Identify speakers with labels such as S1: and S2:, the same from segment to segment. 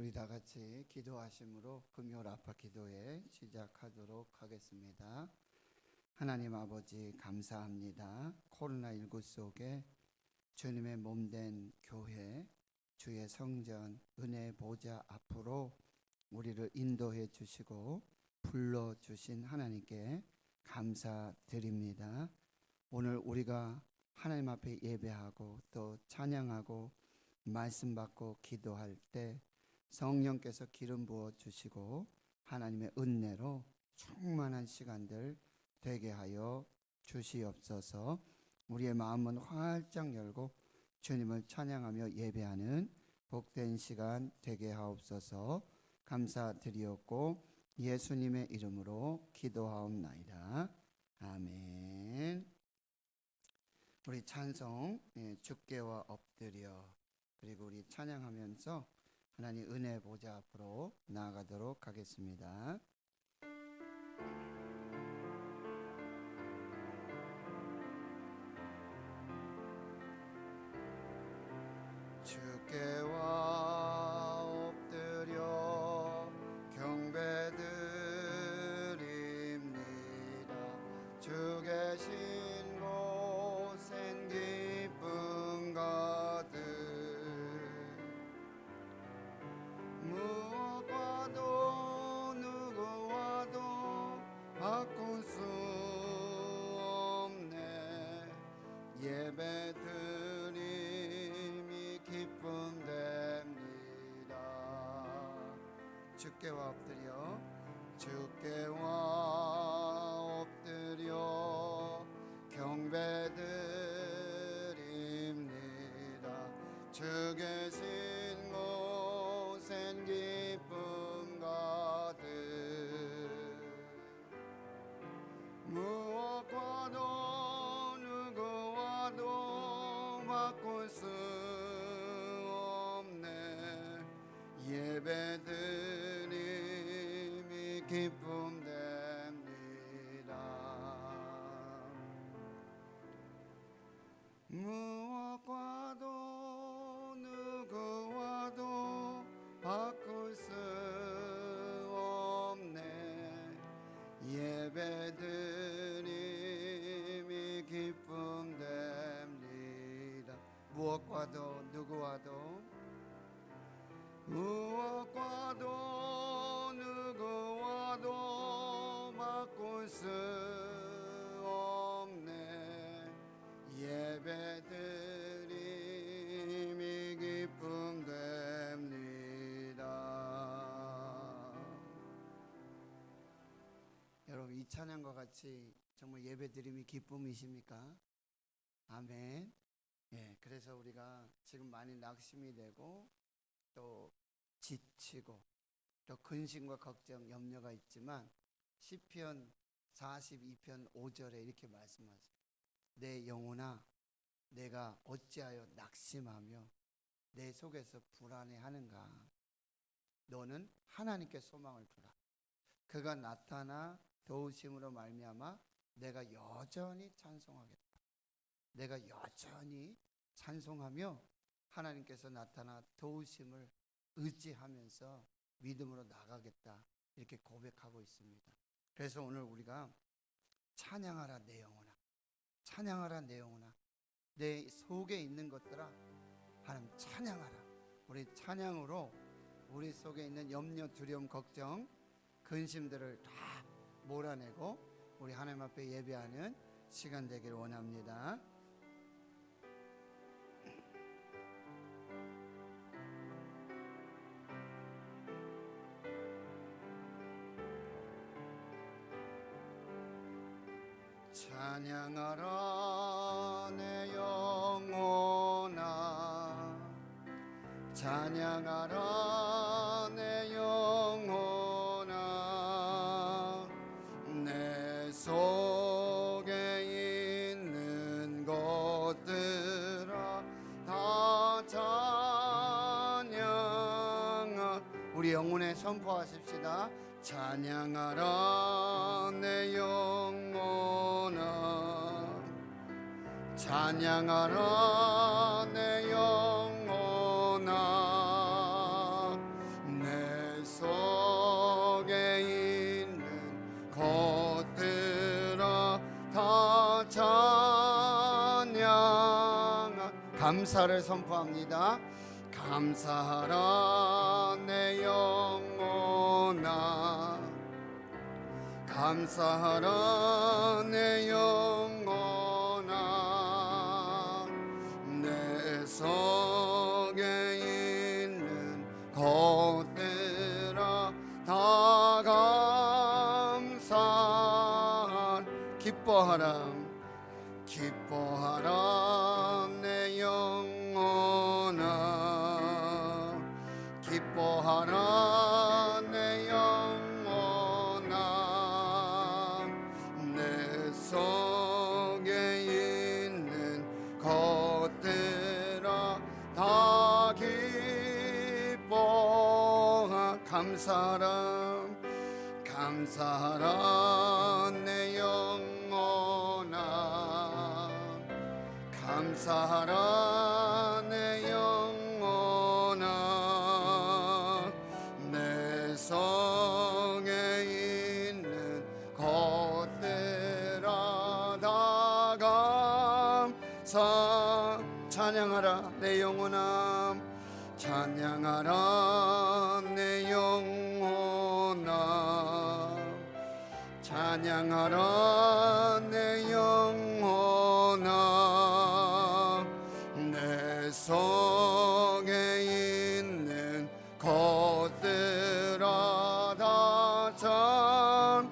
S1: 우리 다 같이 기도하심으로 금요 라파 기도회 시작하도록 하겠습니다. 하나님 아버지 감사합니다. 코로나19 속에 주님의 몸된 교회, 주의 성전, 은혜 보좌 앞으로 우리를 인도해 주시고 불러주신 하나님께 감사드립니다. 오늘 우리가 하나님 앞에 예배하고 또 찬양하고 말씀 받고 기도할 때 성령께서 기름 부어 주시고 하나님의 은혜로 충만한 시간들 되게 하여 주시옵소서. 우리의 마음은 활짝 열고 주님을 찬양하며 예배하는 복된 시간 되게 하옵소서. 감사드리옵고 예수님의 이름으로 기도하옵나이다. 아멘. 우리 찬송 주께와 엎드려, 그리고 우리 찬양하면서 하나님 은혜 보좌 앞으로 나아가도록 하겠습니다. 주께와 엎드려 경배드립니다. 주 계신 곳엔 기쁨 가득, 무엇과도 누구와도 바꿀 수 없네. 예배드림이 기쁨됩니다. 주께와 엎드려, 주께와 엎드려 경배드립니다. 주 계신 곳엔 기쁨 가득, 무엇과도 누구와도 바꿀 수 없네. 예배드림이 기쁨됩니다. 무엇과도 누구와도 바꿀 수 없네. 예배드림이 기쁨됩니다. 무엇과도 누구와도, 무엇과도 누구와도 바꿀 수 없네. 예배드림이 기쁨됩니다. 여러분, 이 찬양과 같이 정말 예배드림이 기쁨이십니까? 아멘. 그래서 우리가 지금 많이 낙심이 되고 또 지치고 또 근심과 걱정, 염려가 있지만 시편 42편 5절에 이렇게 말씀하세요. 내 영혼아, 내가 어찌하여 낙심하며 내 속에서 불안해하는가? 너는 하나님께 소망을 두라. 그가 나타나 도우심으로 말미암아 내가 여전히 찬송하겠다. 내가 여전히 찬송하며 하나님께서 나타나 도우심을 의지하면서 믿음으로 나가겠다, 이렇게 고백하고 있습니다. 그래서 오늘 우리가 찬양하라 내 영혼아, 찬양하라 내 영혼아, 내 속에 있는 것들아 하나님 찬양하라. 우리 찬양으로 우리 속에 있는 염려, 두려움, 걱정, 근심들을 다 몰아내고 우리 하나님 앞에 예배하는 시간 되기를 원합니다. 찬양하라 내 영혼아, 찬양하라 내 영혼아, 내 속에 있는 것들아 다 찬양하. 우리 영혼에 선포하십시다. 찬양하라 내 영혼아, 찬양하라 내 영혼아, 감사를 선포합니다. 감사하라 내 영혼아, 감사하라 내 영혼아, 내 속에 있는 것들아 다 감사. 기뻐하라 기뻐하라 내 영혼아, 기뻐하라 내 영혼아, 내 속에 있는 것들아 다 기뻐하. 감사하라 감사하라 내 영혼아, 감사하라 내 영혼아, 내 속에 있는 것들아 다 감사. 찬양하라 내 영혼아, 찬양하라 내 영혼아, 찬양하라 내 영혼아, 내 속에 있는 것들아 다 찬양.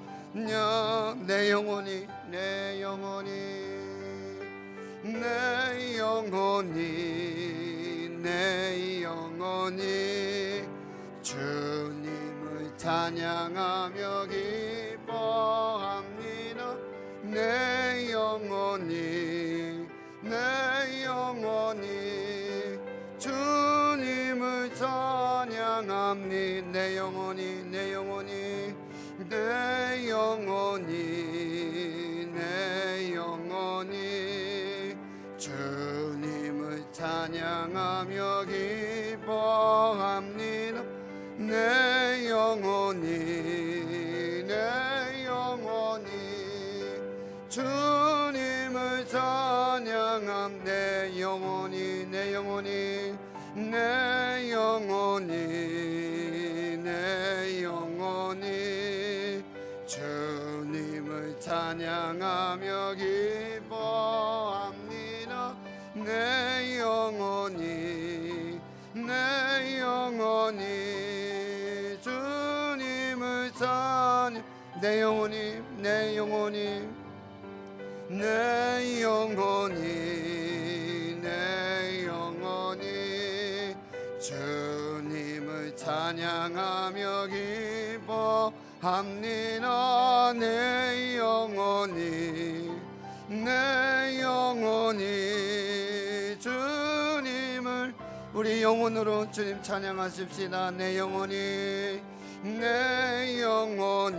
S1: 내 영혼이 내 영혼이 내 영혼이 내 영혼이 주님을 찬양하며 기뻐합니다. 내 영혼이 내 영혼이 주님을 찬양합니다. 내 영혼이 내 영혼이 내 영혼이 내 영혼이 주님을 찬양하며 기뻐합니다. 내 영혼이 내 영혼이 주님을 찬양함. 내 영혼이 내 영혼이 내 영혼이 내 영혼이 주님을 찬양하며 기뻐합니다. 내 영혼이 내 영혼이 주님을 찬양. 내 영혼이 내 영혼이 내 영혼이 내 영혼이 주님을 찬양하며 기뻐합니다. 내 영혼이 내 영혼이 주님을. 우리 영혼으로 주님 찬양하십시다. 내 영혼이 내 영혼이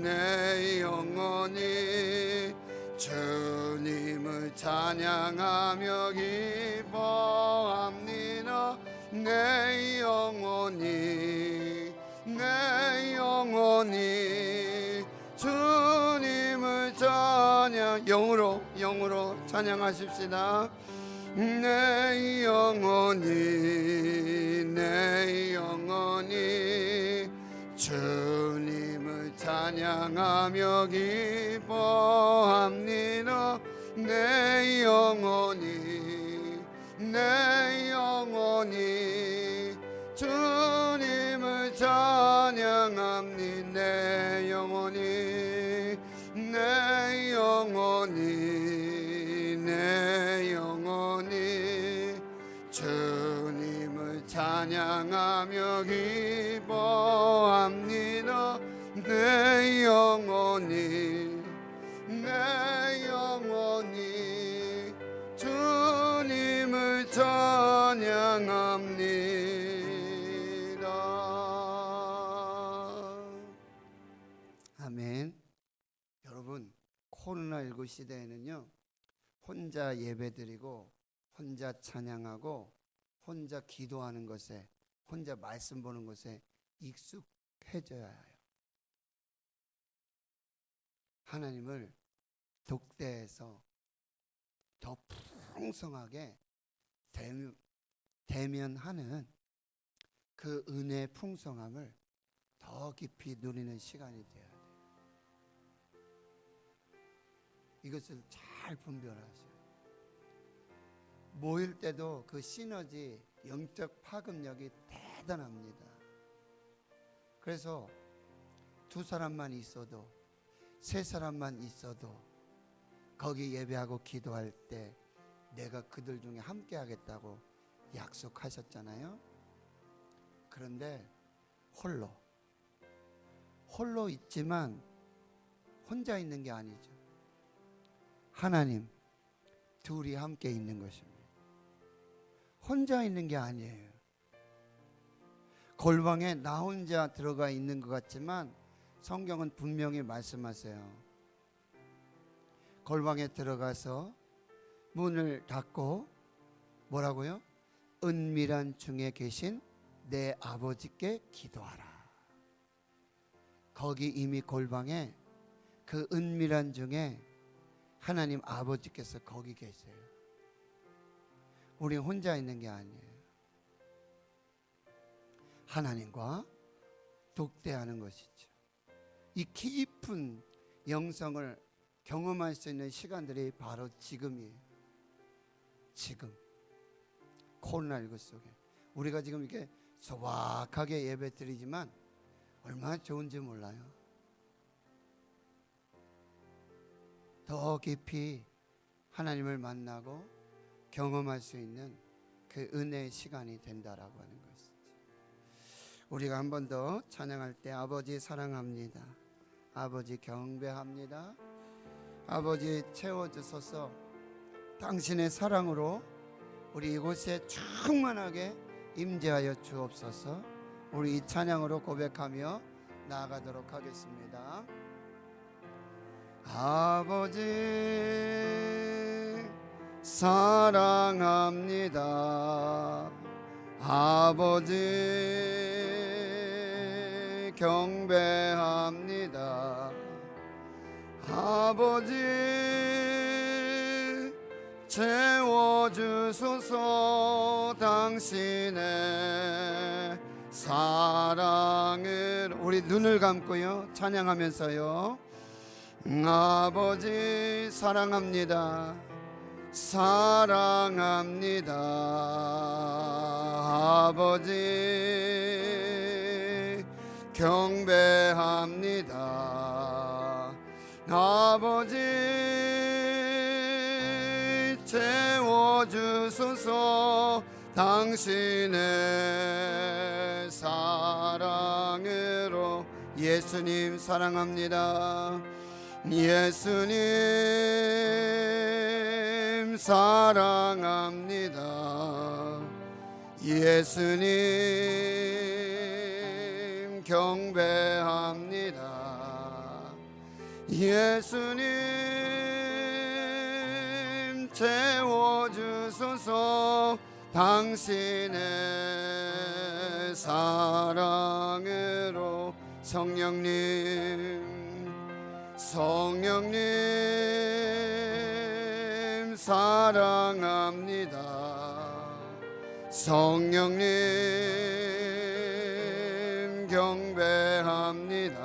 S1: 내 영혼이 주님을 찬양하며 기뻐합니다. 내 영혼이 내 영혼이 주님을 찬양. 영으로 찬양하십시다. 내 영혼이 내 영혼이 주님을 찬양하며 기뻐합니다. 내 영혼이 내 영혼이 주님을 찬양합니다. 내 영혼이 내 영혼이 내 영혼이 주님을 찬양하며 기뻐합니다. 내 영혼이 내 영혼이 주님을 찬양합니다. 아멘. 여러분, 코로나19 시대에는요, 혼자 예배드리고 혼자 찬양하고 혼자 기도하는 것에, 혼자 말씀 보는 것에 익숙해져야 해요. 하나님을 독대해서 더 풍성하게 대면하는 그 은혜의 풍성함을 더 깊이 누리는 시간이 되어야 돼요. 이것을 잘 분별하세요. 모일 때도 그 시너지, 영적 파급력이 대단합니다. 그래서 두 사람만 있어도, 세 사람만 있어도 거기 예배하고 기도할 때 내가 그들 중에 함께 하겠다고 약속하셨잖아요. 그런데 홀로 있지만 혼자 있는 게 아니죠. 하나님, 둘이 함께 있는 것입니다. 혼자 있는 게 아니에요. 골방에 나 혼자 들어가 있는 것 같지만 성경은 분명히 말씀하세요. 골방에 들어가서 문을 닫고 뭐라고요? 은밀한 중에 계신 내 아버지께 기도하라. 거기 이미 골방에 그 은밀한 중에 하나님 아버지께서 거기 계세요. 우리 혼자 있는 게 아니에요. 하나님과 독대하는 것이죠. 이 깊은 영성을 경험할 수 있는 시간들이 바로 지금이에요. 지금 코로나19 속에 우리가 지금 이렇게 소박하게 예배 드리지만 얼마나 좋은지 몰라요. 더 깊이 하나님을 만나고 경험할 수 있는 그 은혜의 시간이 된다라고 하는 것이죠. 우리가 한 번 더 찬양할 때 아버지 사랑합니다. 아버지 경배합니다. 아버지 채워주소서. 당신의 사랑으로 우리 이곳에 충만하게 임재하여 주옵소서. 우리 이 찬양으로 고백하며 나아가도록 하겠습니다. 아버지 사랑합니다. 아버지 경배합니다. 아버지 채워주소서. 당신의 사랑을 우리 눈을 감고요 찬양하면서요. 아버지 사랑합니다. 사랑합니다. 아버지 경배합니다. 아버지 채워주소서. 당신의 사랑으로. 예수님 사랑합니다. 예수님 사랑합니다. 예수님 경배합니다. 예수님 채워주소서. 당신의 사랑으로. 성령님 사랑합니다. 성령님 경배합니다.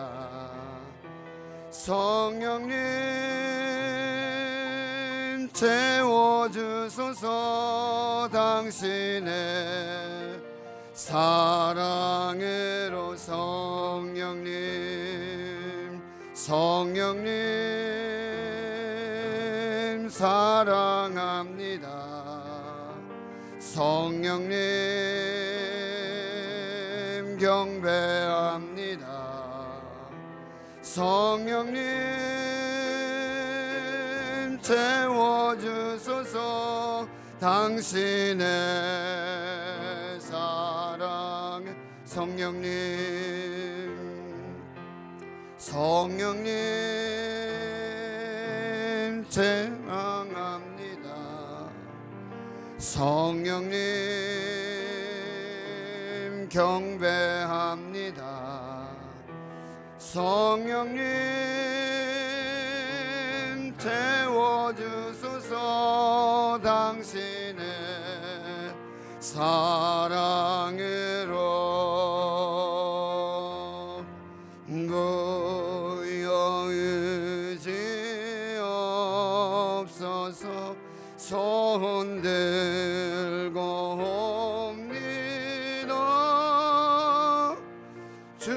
S1: 성령님 채워주소서. 당신의 사랑으로. 성령님 사랑합니다. 성령님 경배합니다. 성령님 채워주소서. 당신의 사랑. 성령님 사랑합니다. 성령님 경배합니다. 성령님 채워주소서. 당신의 사랑으로 고요 의지 없어서 손 들고 옵니다. 주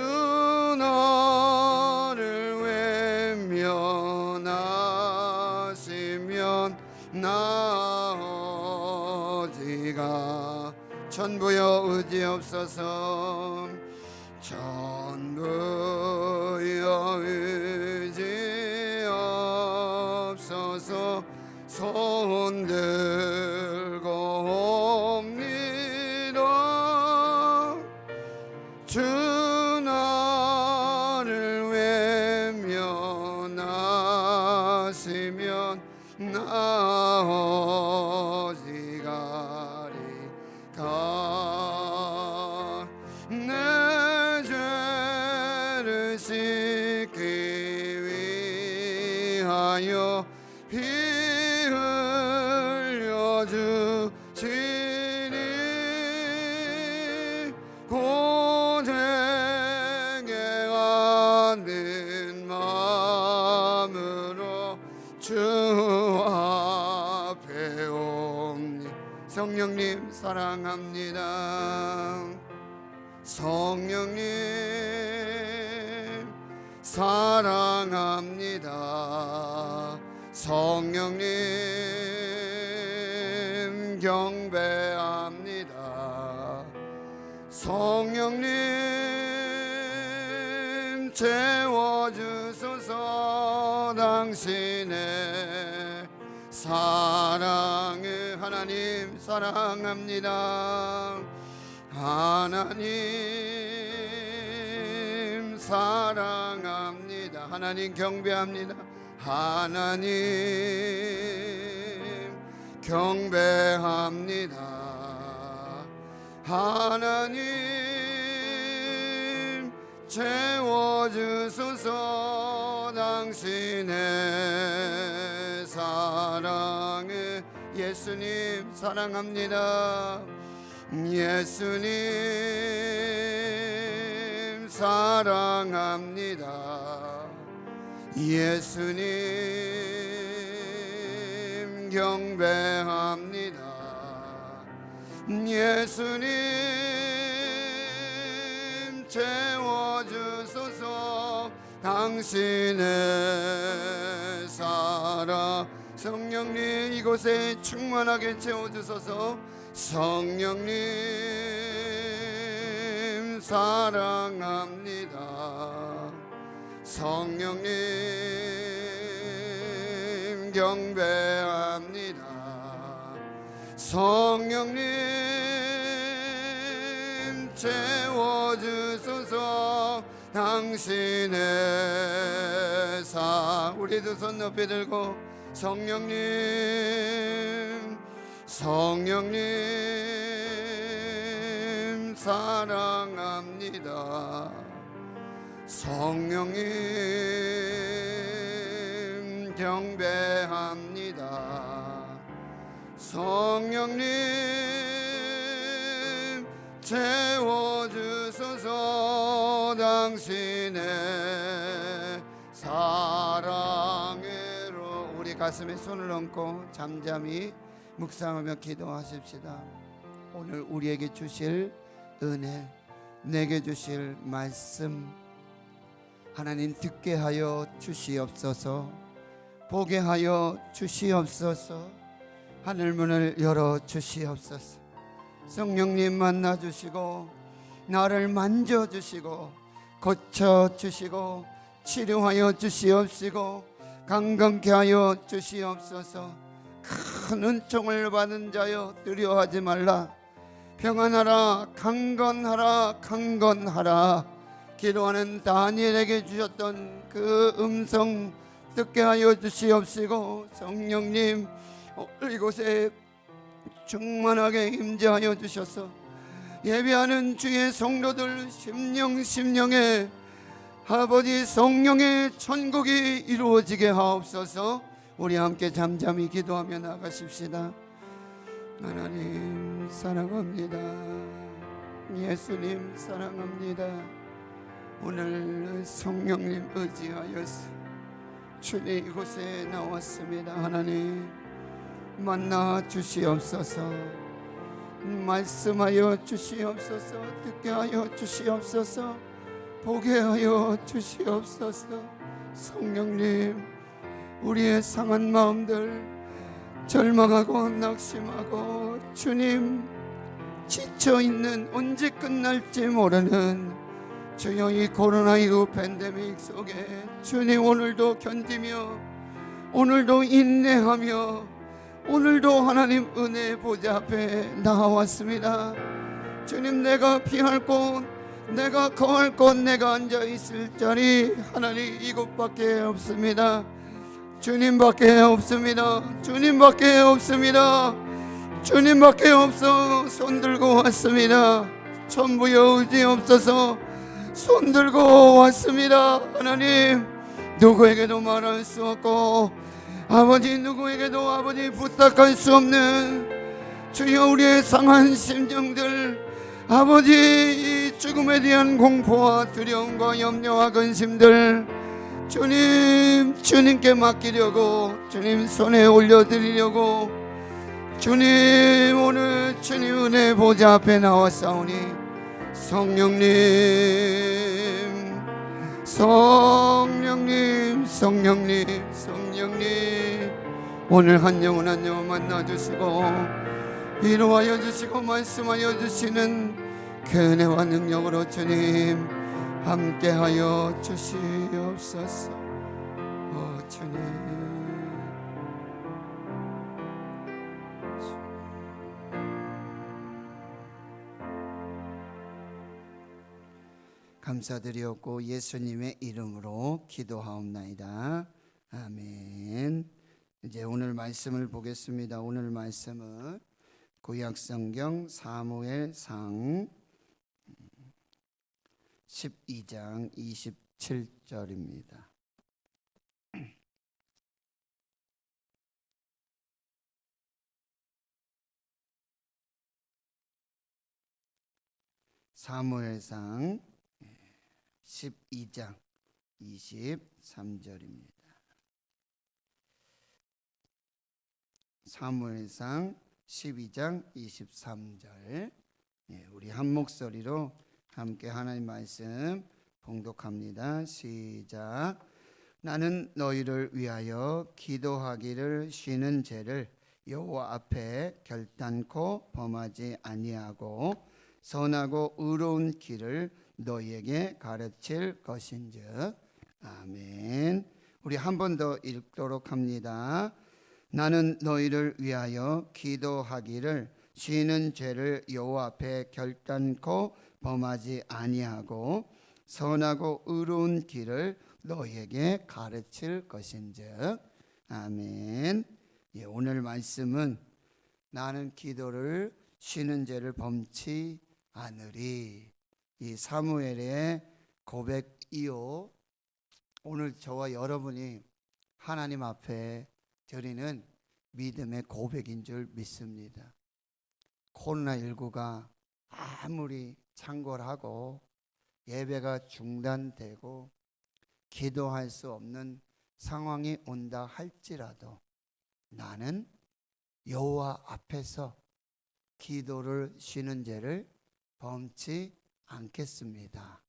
S1: 너를 외면하시면 나 어디가 전부여 의지 없어서 전부여 의지 없어서 손 들고 옵니다. 주 나를 외면하시면 나 어디 가리까. 내 죄를 씻기 위하여 피 흘려 주시니 고되게 하는 마음으로 주 앞에 옵니. 성령님 사랑합니다. 성령님 사랑합니다. 성령님 경배합니다. 성령님 채워주소서. 당신의 사랑을. 하나님 사랑합니다. 하나님 사랑합니다. 하나님 경배합니다. 하나님 경배합니다. 하나님 채워주소서. 당신의 사랑을. 예수님 사랑합니다. 예수님 사랑합니다. 예수님 경배합니다. 예수님 채워주소서. 당신의 사랑. 성령님 이곳에 충만하게 채워주소서. 성령님 사랑합니다. 성령님 경배합니다. 성령님 채워주소서. 당신의 우리 두 손 높이 들고 성령님 성령님 사랑합니다. 성령님 경배합니다. 성령님 채워주소서. 당신의 사랑으로. 우리 가슴에 손을 얹고 잠잠히 묵상하며 기도하십시다. 오늘 우리에게 주실 은혜, 내게 주실 말씀 하나님 듣게 하여 주시옵소서. 보게 하여 주시옵소서. 하늘문을 열어 주시옵소서. 성령님 만나 주시고 나를 만져 주시고 고쳐 주시고 치료하여 주시옵시고 강건케 하여 주시옵소서. 큰 은총을 받은 자여 두려워하지 말라. 평안하라, 강건하라, 강건하라. 기도하는 다니엘에게 주셨던 그 음성 듣게 하여 주시옵시고 성령님 오늘 이곳에 충만하게 임재하여 주셔서 예배하는 주의 성도들 심령에 아버지 성령의 천국이 이루어지게 하옵소서. 우리 함께 잠잠히 기도하며 나가십시다. 하나님 사랑합니다. 예수님 사랑합니다. 오늘 성령님 의지하여서 주님 이곳에 나왔습니다. 하나님 만나 주시옵소서. 말씀하여 주시옵소서. 듣게 하여 주시옵소서. 보게 하여 주시옵소서. 성령님, 우리의 상한 마음들, 절망하고 낙심하고 주님 지쳐있는, 언제 끝날지 모르는 주여 이 코로나19 팬데믹 속에 주님 오늘도 견디며, 오늘도 인내하며, 오늘도 하나님 은혜 보좌 앞에 나왔습니다. 주님, 내가 피할 곳, 내가 거할 곳, 내가 앉아있을 자리 하나님 이곳밖에 없습니다. 주님밖에 없습니다. 주님밖에 없습니다. 주님밖에 없어. 손들고 왔습니다. 전부여 의지 없어서 손들고 왔습니다. 하나님, 누구에게도 말할 수 없고 아버지 누구에게도 아버지 부탁할 수 없는 주여 우리의 상한 심정들, 아버지 이 죽음에 대한 공포와 두려움과 염려와 근심들 주님, 주님께 맡기려고 주님 손에 올려드리려고 주님 오늘 주님 은혜 보좌 앞에 나왔사오니 성령님, 성령님, 성령님, 성령님 오늘 한 영혼 한 영혼 만나주시고 위로하여 주시고 말씀하여 주시는 그 은혜와 능력으로 주님 함께하여 주시옵소서. 주님, 감사드리옵고 예수님의 이름으로 기도하옵나이다. 아멘. 이제 오늘 말씀을 보겠습니다. 오늘 말씀은 구약성경 사무엘상 12장 27절입니다. 사무엘상 12장 23절입니다. 사무엘상 12장 23절, 우리 한 목소리로 함께 하나님 말씀 봉독합니다. 시작. 나는 너희를 위하여 기도하기를 쉬는 죄를 여호와 앞에 결단코 범하지 아니하고 선하고 의로운 길을 너희에게 가르칠 것인즉. 아멘. 우리 한 번 더 읽도록 합니다. 나는 너희를 위하여 기도하기를 쉬는 죄를 여호와 앞에 결단코 범하지 아니하고 선하고 의로운 길을 너희에게 가르칠 것인즉. 아멘. 오늘 말씀은 나는 기도를 쉬는 죄를 범치 않으리, 이 사무엘의 고백 이후 오늘 저와 여러분이 하나님 앞에 드리는 믿음의 고백인 줄 믿습니다. 코로나19가 아무리 창궐하고 예배가 중단되고 기도할 수 없는 상황이 온다 할지라도 나는 여호와 앞에서 기도를 쉬는 죄를 범치 않겠습니다.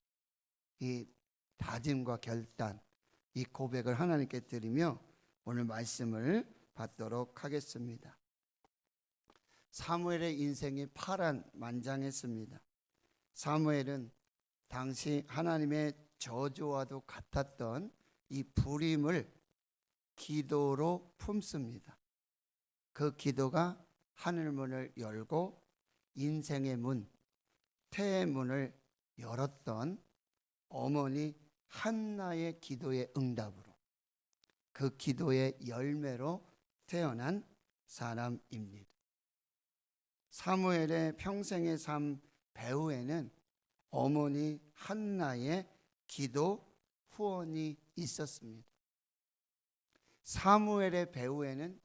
S1: 이 다짐과 결단, 이 고백을 하나님께 드리며 오늘 말씀을 받도록 하겠습니다. 사무엘의 인생이 파란만장했습니다. 사무엘은 당시 하나님의 저주와도 같았던 이 불임을 기도로 품습니다. 그 기도가 하늘문을 열고 인생의 문, 태의 문을 열었던 어머니 한나의 기도의 응답으로, 그 기도의 열매로 태어난 사람입니다. 사무엘의 평생의 삶 배후에는 어머니 한나의 기도 후원이 있었습니다. 사무엘의 배후에는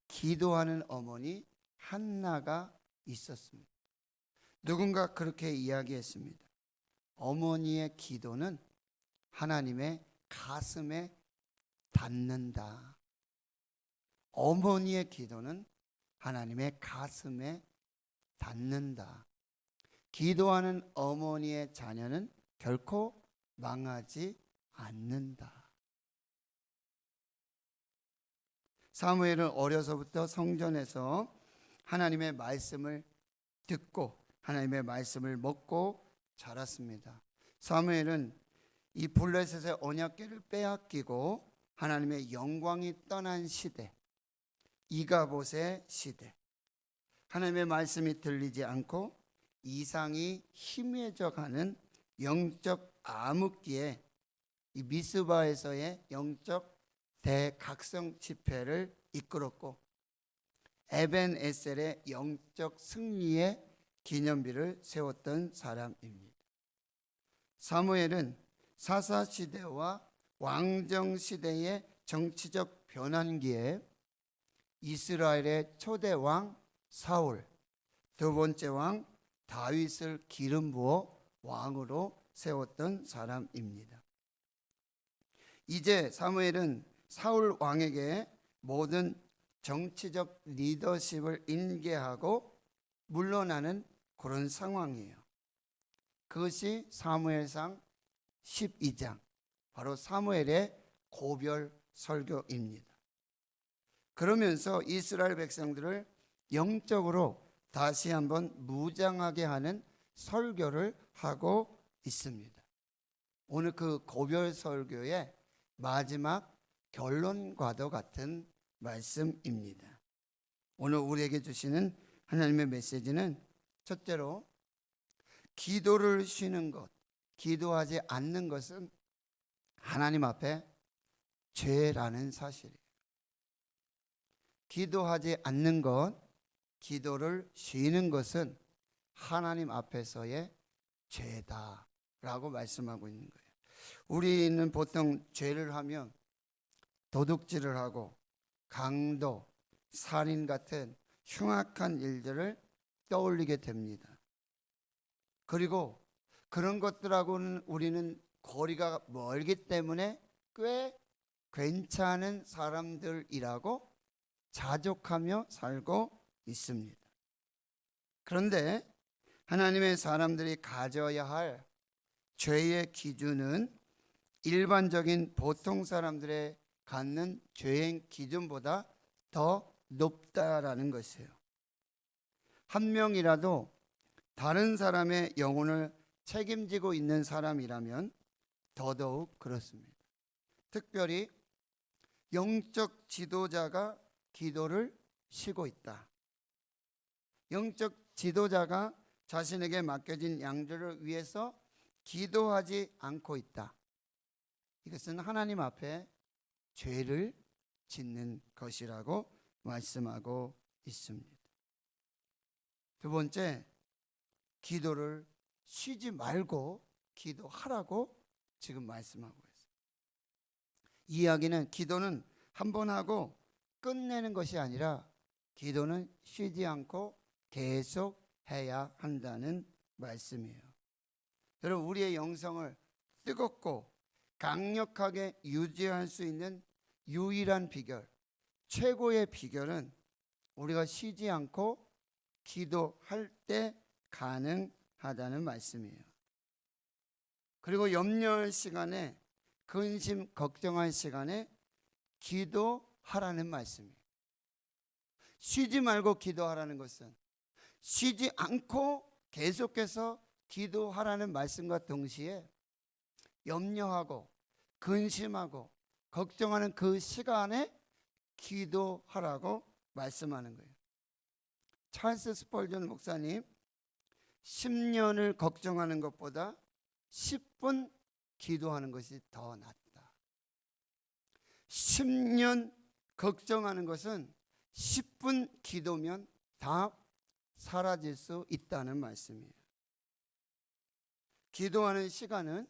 S1: 기도하는 어머니 한나가 있었습니다. 누군가 그렇게 이야기했습니다. 어머니의 기도는 하나님의 가슴에 닿는다. 어머니의 기도는 하나님의 가슴에 닿는다. 기도하는 어머니의 자녀는 결코 망하지 않는다. 사무엘은 어려서부터 성전에서 하나님의 말씀을 듣고 하나님의 말씀을 먹고 자랐습니다. 사무엘은 이 블레셋의 언약궤를 빼앗기고 하나님의 영광이 떠난 시대, 이가봇의 시대, 하나님의 말씀이 들리지 않고 이상이 희미해져 가는 영적 암흑기에 이 미스바에서의 영적 대각성 집회를 이끌었고 에벤에셀의 영적 승리의 기념비를 세웠던 사람입니다. 사무엘은 사사시대와 왕정시대의 정치적 변환기에 이스라엘의 초대 왕 사울, 두 번째 왕 다윗을 기름 부어 왕으로 세웠던 사람입니다. 이제 사무엘은 사울 왕에게 모든 정치적 리더십을 인계하고 물러나는 그런 상황이에요. 그것이 사무엘상 12장, 바로 사무엘의 고별 설교입니다. 그러면서 이스라엘 백성들을 영적으로 다시 한번 무장하게 하는 설교를 하고 있습니다. 오늘 그 고별 설교의 마지막 결론과도 같은 말씀입니다. 오늘 우리에게 주시는 하나님의 메시지는 첫째로 기도를 쉬는 것, 기도하지 않는 것은 하나님 앞에 죄라는 사실이에요. 기도하지 않는 것, 기도를 쉬는 것은 하나님 앞에서의 죄다라고 말씀하고 있는 거예요. 우리는 보통 죄를 하면 도둑질을 하고 강도, 살인 같은 흉악한 일들을 떠올리게 됩니다. 그리고 그런 것들하고는 우리는 거리가 멀기 때문에 꽤 괜찮은 사람들이라고 자족하며 살고 있습니다. 그런데 하나님의 사람들이 가져야 할 죄의 기준은 일반적인 보통 사람들의 갖는 죄의 기준보다 더 높다라는 것이에요. 한 명이라도 다른 사람의 영혼을 책임지고 있는 사람이라면 더더욱 그렇습니다. 특별히 영적 지도자가 기도를 쉬고 있다. 영적 지도자가 자신에게 맡겨진 양들을 위해서 기도하지 않고 있다. 이것은 하나님 앞에 죄를 짓는 것이라고 말씀하고 있습니다. 두 번째, 기도를 쉬지 말고 기도하라고 지금 말씀하고 있어요. 이 이야기는 기도는 한 번 하고 끝내는 것이 아니라 기도는 쉬지 않고 계속 해야 한다는 말씀이에요. 여러분, 우리의 영성을 뜨겁고 강력하게 유지할 수 있는 유일한 비결, 최고의 비결은 우리가 쉬지 않고 기도할 때 가능하다는 말씀이에요. 그리고 염려할 시간에, 근심 걱정할 시간에 기도하라는 말씀이에요. 쉬지 말고 기도하라는 것은 쉬지 않고 계속해서 기도하라는 말씀과 동시에 염려하고 근심하고 걱정하는 그 시간에 기도하라고 말씀하는 거예요. 찰스 스펄전 목사님, 10년을 걱정하는 것보다 10분 기도하는 것이 더 낫다. 10년 걱정하는 것은 10분 기도면 다 사라질 수 있다는 말씀이에요. 기도하는 시간은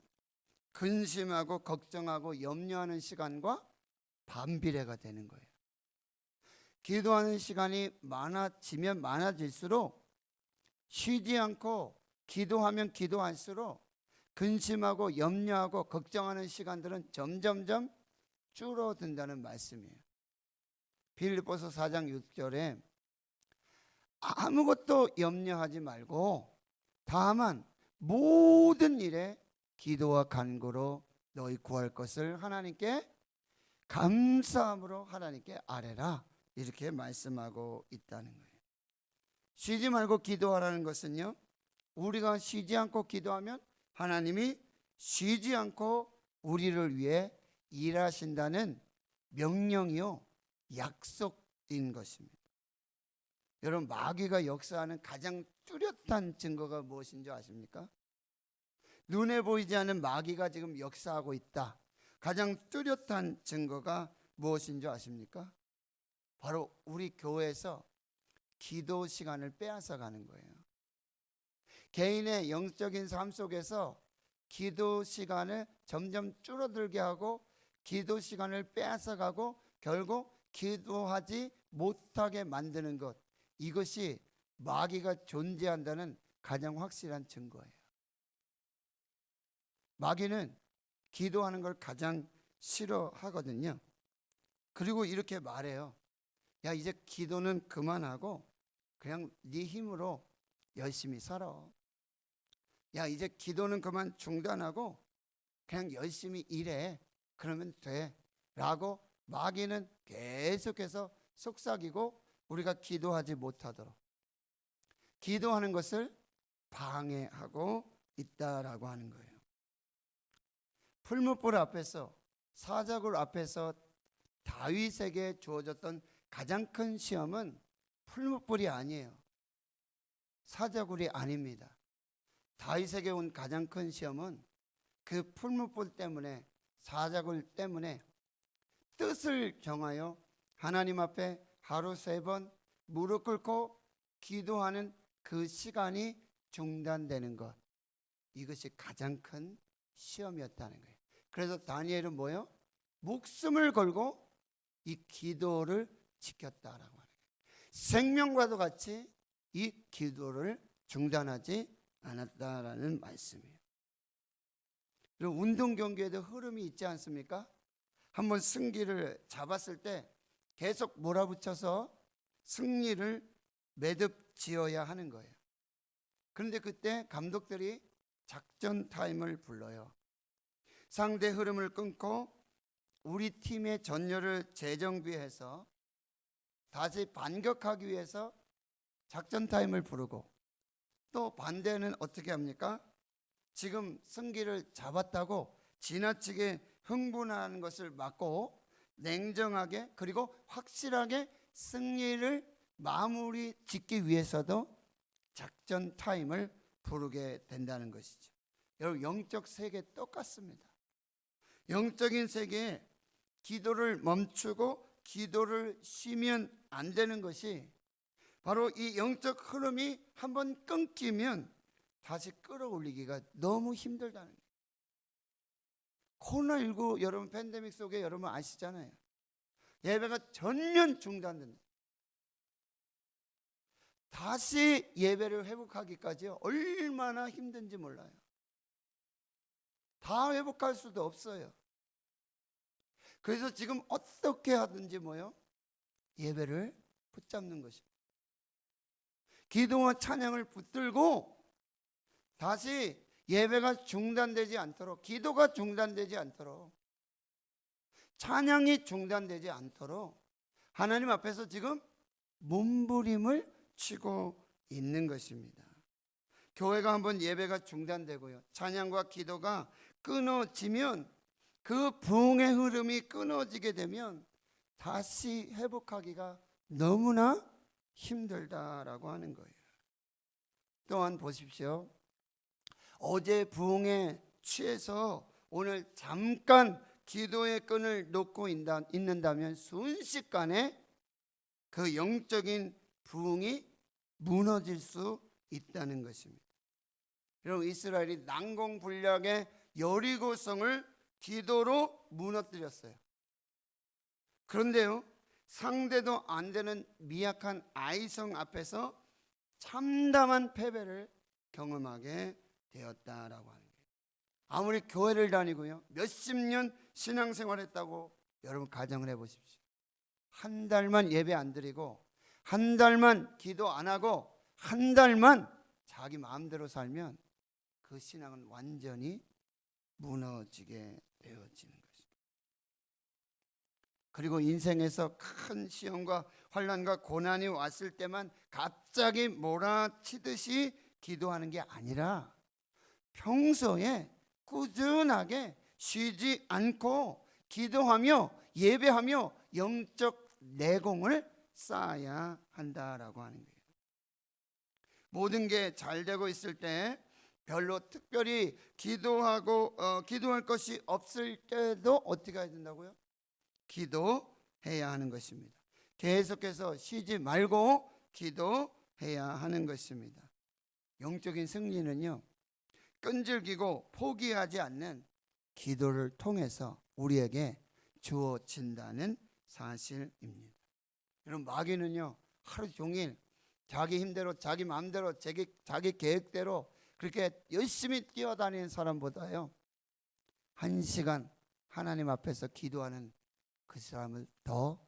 S1: 근심하고 걱정하고 염려하는 시간과 반비례가 되는 거예요. 기도하는 시간이 많아지면 많아질수록 쉬지 않고 기도하면 기도할수록 근심하고 염려하고 걱정하는 시간들은 점점점 줄어든다는 말씀이에요. 빌립보서 4장 6절에 아무것도 염려하지 말고 다만 모든 일에 기도와 간구로 너희 구할 것을 하나님께 감사함으로 하나님께 아뢰라, 이렇게 말씀하고 있다는 거예요. 쉬지 말고 기도하라는 것은요, 우리가 쉬지 않고 기도하면 하나님이 쉬지 않고 우리를 위해 일하신다는 명령이요, 약속인 것입니다. 여러분, 마귀가 역사하는 가장 뚜렷한 증거가 무엇인 줄 아십니까? 눈에 보이지 않는 마귀가 지금 역사하고 있다. 가장 뚜렷한 증거가 무엇인 줄 아십니까? 바로 우리 교회에서 기도 시간을 빼앗아 가는 거예요. 개인의 영적인 삶 속에서 기도 시간을 점점 줄어들게 하고 기도 시간을 빼앗아 가고 결국 기도하지 못하게 만드는 것, 이것이 마귀가 존재한다는 가장 확실한 증거예요. 마귀는 기도하는 걸 가장 싫어하거든요. 그리고 이렇게 말해요. 야, 이제 기도는 그만하고 그냥 네 힘으로 열심히 살아. 야, 이제 기도는 그만 중단하고 그냥 열심히 일해. 그러면 돼. 라고 마귀는 계속해서 속삭이고 우리가 기도하지 못하도록 기도하는 것을 방해하고 있다라고 하는 거예요. 풀무불 앞에서, 사자굴 앞에서 다윗에게 주어졌던 가장 큰 시험은 풀무불이 아니에요. 사자굴이 아닙니다. 다윗에게 온 가장 큰 시험은 그 풀무불 때문에, 사자굴 때문에 뜻을 정하여 하나님 앞에 하루 3번 무릎 꿇고 기도하는 그 시간이 중단되는 것, 이것이 가장 큰 시험이었다는 거예요. 그래서 다니엘은 뭐예요? 목숨을 걸고 이 기도를 지켰다라고 하는 거예요. 생명과도 같이 이 기도를 중단하지 않았다라는 말씀이에요. 그리고 운동 경기에도 흐름이 있지 않습니까? 한번 승기를 잡았을 때 계속 몰아붙여서 승리를 매듭 지어야 하는 거예요. 그런데 그때 감독들이 작전 타임을 불러요. 상대 흐름을 끊고 우리 팀의 전열을 재정비해서 다시 반격하기 위해서 작전 타임을 부르고, 또 반대는 어떻게 합니까? 지금 승기를 잡았다고 지나치게 흥분하는 것을 막고 냉정하게 그리고 확실하게 승리를 마무리 짓기 위해서도 작전 타임을 부르게 된다는 것이죠. 여러분, 영적 세계 똑같습니다. 영적인 세계에 기도를 멈추고 기도를 쉬면 안 되는 것이 바로 이 영적 흐름이 한번 끊기면 다시 끌어올리기가 너무 힘들다는 거예요. 코로나19 여러분 팬데믹 속에 여러분 아시잖아요. 예배가 전면 중단된다. 다시 예배를 회복하기까지 얼마나 힘든지 몰라요. 다 회복할 수도 없어요. 그래서 지금 어떻게 하든지 뭐요? 예배를 붙잡는 것입니다. 기도와 찬양을 붙들고 다시 예배가 중단되지 않도록, 기도가 중단되지 않도록, 찬양이 중단되지 않도록 하나님 앞에서 지금 몸부림을 치고 있는 것입니다. 교회가 한번 예배가 중단되고요, 찬양과 기도가 끊어지면, 그 부흥의 흐름이 끊어지게 되면 다시 회복하기가 너무나 힘들다라고 하는 거예요. 또한 보십시오. 어제 부흥에 취해서 오늘 잠깐 기도의 끈을 놓고 있는다면 순식간에 그 영적인 부흥이 무너질 수 있다는 것입니다. 여러분, 이스라엘이 난공불락의 여리고성을 기도로 무너뜨렸어요. 그런데요, 상대도 안 되는 미약한 아이성 앞에서 참담한 패배를 경험하게 되었다라고 하는 거예요. 아무리 교회를 다니고요, 몇십 년 신앙생활했다고 여러분 가정을 해보십시오. 한 달만 예배 안 드리고 한 달만 기도 안 하고 한 달만 자기 마음대로 살면 그 신앙은 완전히 무너지게 되어지는 것입니다. 그리고 인생에서 큰 시험과 환난과 고난이 왔을 때만 갑자기 몰아치듯이 기도하는 게 아니라 평소에 꾸준하게 쉬지 않고 기도하며 예배하며 영적 내공을 쌓아야 한다라고 하는 거예요. 모든 게 잘 되고 있을 때 별로 특별히 기도할 것이 없을 때도 어떻게 해야 된다고요? 기도해야 하는 것입니다. 계속해서 쉬지 말고 기도해야 하는 것입니다. 영적인 승리는요, 끈질기고 포기하지 않는 기도를 통해서 우리에게 주어진다는 사실입니다. 여러분, 마귀는요 하루 종일 자기 힘대로 자기 마음대로 자기 계획대로 그렇게 열심히 뛰어다니는 사람보다요 1시간 하나님 앞에서 기도하는 그 사람을 더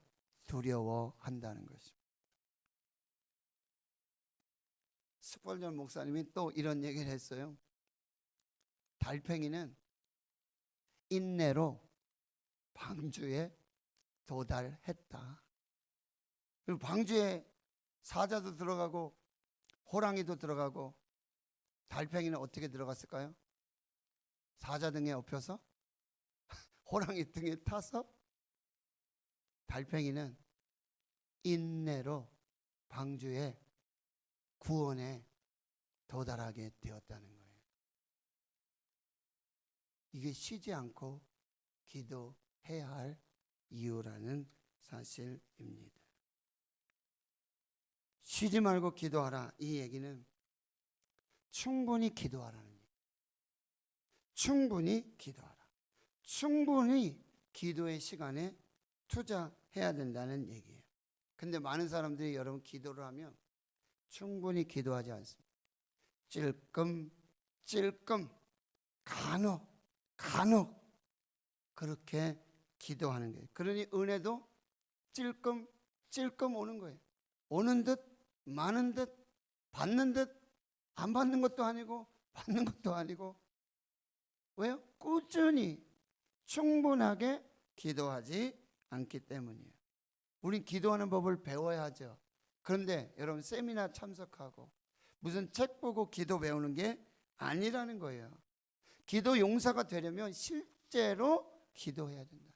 S1: 두려워한다는 것입니다. 스펄전 목사님이 또 이런 얘기를 했어요. 달팽이는 인내로 방주에 도달했다. 그리고 방주에 사자도 들어가고 호랑이도 들어가고, 달팽이는 어떻게 들어갔을까요? 사자 등에 업혀서? 호랑이 등에 타서? 달팽이는 인내로 방주의 구원에 도달하게 되었다는 거예요. 이게 쉬지 않고 기도해야 할 이유라는 사실입니다. 쉬지 말고 기도하라, 이 얘기는 충분히 기도하라는 얘기예요. 충분히 기도하라. 충분히 기도의 시간에 투자해야 된다는 얘기예요. 근데 많은 사람들이 여러분 기도를 하면 충분히 기도하지 않습니다. 찔끔 간혹 그렇게 기도하는 거예요. 그러니 은혜도 찔끔 오는 거예요. 오는 듯 많은 듯 받는 듯 안 받는 것도 아니고 받는 것도 아니고. 왜요? 꾸준히 충분하게 기도하지 않기 때문이에요. 우린 기도하는 법을 배워야 하죠. 그런데 여러분, 세미나 참석하고 무슨 책 보고 기도 배우는 게 아니라는 거예요. 기도 용사가 되려면 실제로 기도해야 된다.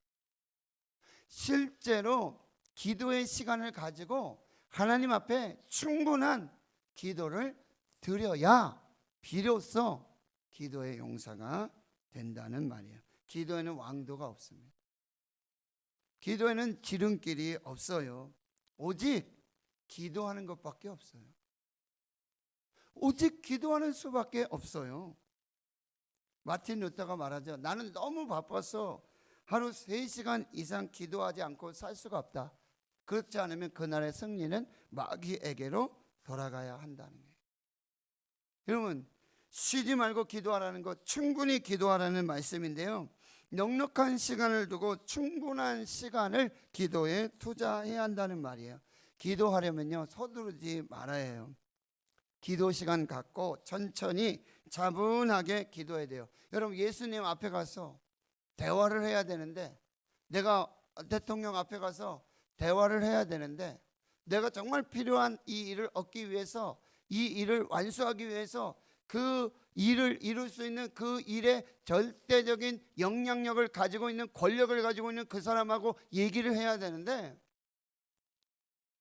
S1: 실제로 기도의 시간을 가지고 하나님 앞에 충분한 기도를 드려야 비로소 기도의 용사가 된다는 말이에요. 기도에는 왕도가 없습니다. 기도에는 지름길이 없어요. 오직 기도하는 것밖에 없어요. 오직 기도하는 수밖에 없어요. 마틴 루터가 말하죠. 나는 너무 바빠서 하루 3시간 이상 기도하지 않고 살 수가 없다. 그렇지 않으면 그날의 승리는 마귀에게로 돌아가야 한다는 거예요. 여러분, 쉬지 말고 기도하라는 것, 충분히 기도하라는 말씀인데요, 넉넉한 시간을 두고 충분한 시간을 기도에 투자해야 한다는 말이에요. 기도하려면요 서두르지 말아야 해요. 기도 시간 갖고 천천히 차분하게 기도해야 돼요. 여러분, 예수님 앞에 가서 대화를 해야 되는데, 내가 대통령 앞에 가서 대화를 해야 되는데, 내가 정말 필요한 이 일을 얻기 위해서, 이 일을 완수하기 위해서 그 일을 이룰 수 있는 그 일의 절대적인 영향력을 가지고 있는, 권력을 가지고 있는 그 사람하고 얘기를 해야 되는데,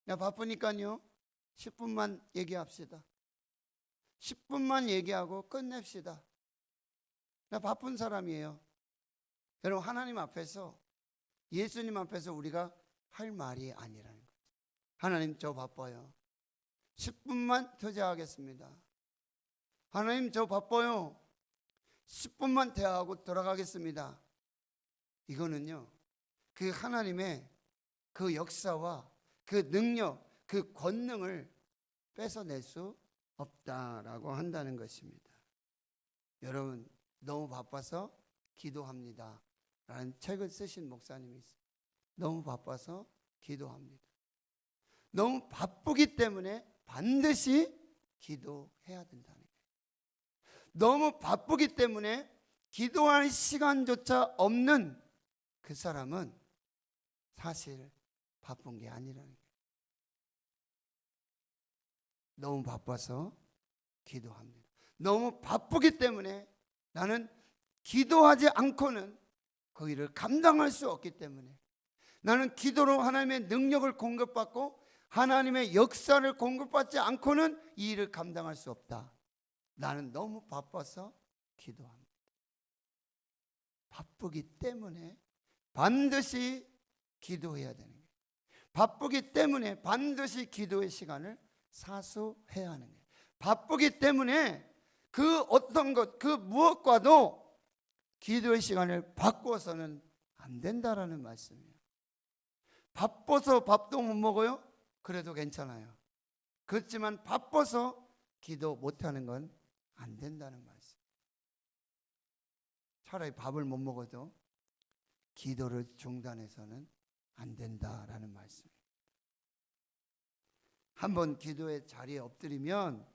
S1: 나 바쁘니까요 10분만 얘기합시다. 10분만 얘기하고 끝냅시다. 나 바쁜 사람이에요. 여러분, 하나님 앞에서, 예수님 앞에서 우리가 할 말이 아니라는 거죠. 하나님, 저 바빠요. 10분만 투자하겠습니다. 하나님, 저 바빠요. 10분만 대화하고 돌아가겠습니다. 이거는요 그 하나님의 그 역사와 그 능력, 그 권능을 뺏어낼 수 없다라고 한다는 것입니다. 여러분, 너무 바빠서 기도합니다 라는 책을 쓰신 목사님이 있어요. 너무 바빠서 기도합니다. 너무 바쁘기 때문에 반드시 기도해야 된다는 거예요. 너무 바쁘기 때문에 기도할 시간조차 없는 그 사람은 사실 바쁜 게 아니라는 거예요. 너무 바빠서 기도합니다. 너무 바쁘기 때문에 나는 기도하지 않고는 그 일을 감당할 수 없기 때문에, 나는 기도로 하나님의 능력을 공급받고 하나님의 역사를 공급받지 않고는 이 일을 감당할 수 없다. 나는 너무 바빠서 기도합니다. 바쁘기 때문에 반드시 기도해야 되는 거예요. 바쁘기 때문에 반드시 기도의 시간을 사수해야 하는 거예요. 바쁘기 때문에 그 어떤 것, 그 무엇과도 기도의 시간을 바꿔서는 안 된다라는 말씀이에요. 바빠서 밥도 못 먹어요? 그래도 괜찮아요. 그렇지만 바빠서 기도 못하는 건 안 된다는 말씀. 차라리 밥을 못 먹어도 기도를 중단해서는 안 된다라는 말씀. 한번 기도의 자리에 엎드리면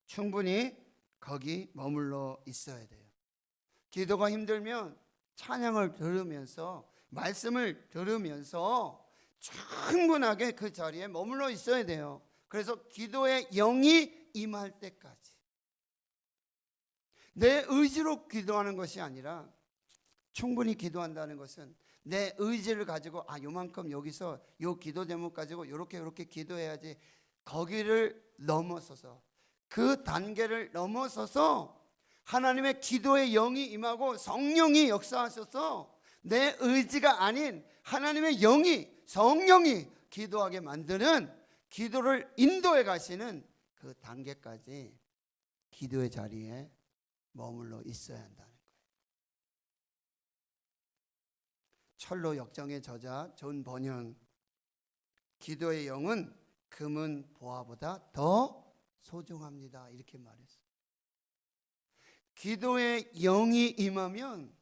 S1: 충분히 거기 머물러 있어야 돼요. 기도가 힘들면 찬양을 들으면서, 말씀을 들으면서 충분하게 그 자리에 머물러 있어야 돼요. 그래서 기도의 영이 임할 때까지. 내 의지로 기도하는 것이 아니라, 충분히 기도한다는 것은 내 의지를 가지고 요만큼 여기서 요 기도 제목 가지고 요렇게 기도해야지, 거기를 넘어서서, 그 단계를 넘어서서 하나님의 기도의 영이 임하고 성령이 역사하셔서 내 의지가 아닌 하나님의 영이, 성령이 기도하게 만드는, 기도를 인도해 가시는 그 단계까지 기도의 자리에 머물러 있어야 한다는 거예요. 철로 역정의 저자 존 번연, 기도의 영은 금은 보화보다 더 소중합니다, 이렇게 말했어요. 기도의 영이 임하면,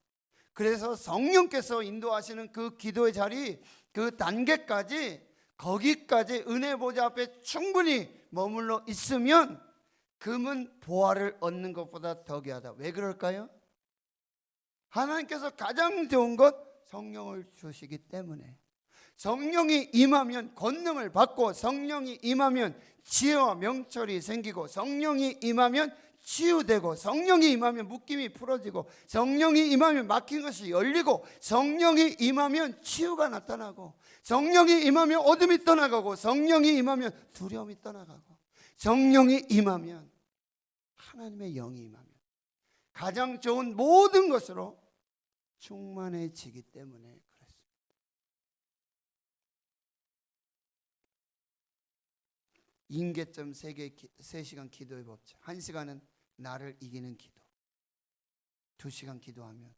S1: 그래서 성령께서 인도하시는 그 기도의 자리, 그 단계까지, 거기까지 은혜 보좌 앞에 충분히 머물러 있으면 금은 보화를 얻는 것보다 더 귀하다. 왜 그럴까요? 하나님께서 가장 좋은 것 성령을 주시기 때문에. 성령이 임하면 권능을 받고, 성령이 임하면 지혜와 명철이 생기고, 성령이 임하면 치유되고, 성령이 임하면 묶임이 풀어지고, 성령이 임하면 막힌 것이 열리고, 성령이 임하면 치유가 나타나고, 성령이 임하면 어둠이 떠나가고, 성령이 임하면 두려움이 떠나가고, 성령이 임하면, 하나님의 영이 임하면 가장 좋은 모든 것으로 충만해지기 때문에 그렇습니다. 임계점 3시간 기도의 법칙. 1시간은 나를 이기는 기도, 2시간 기도하면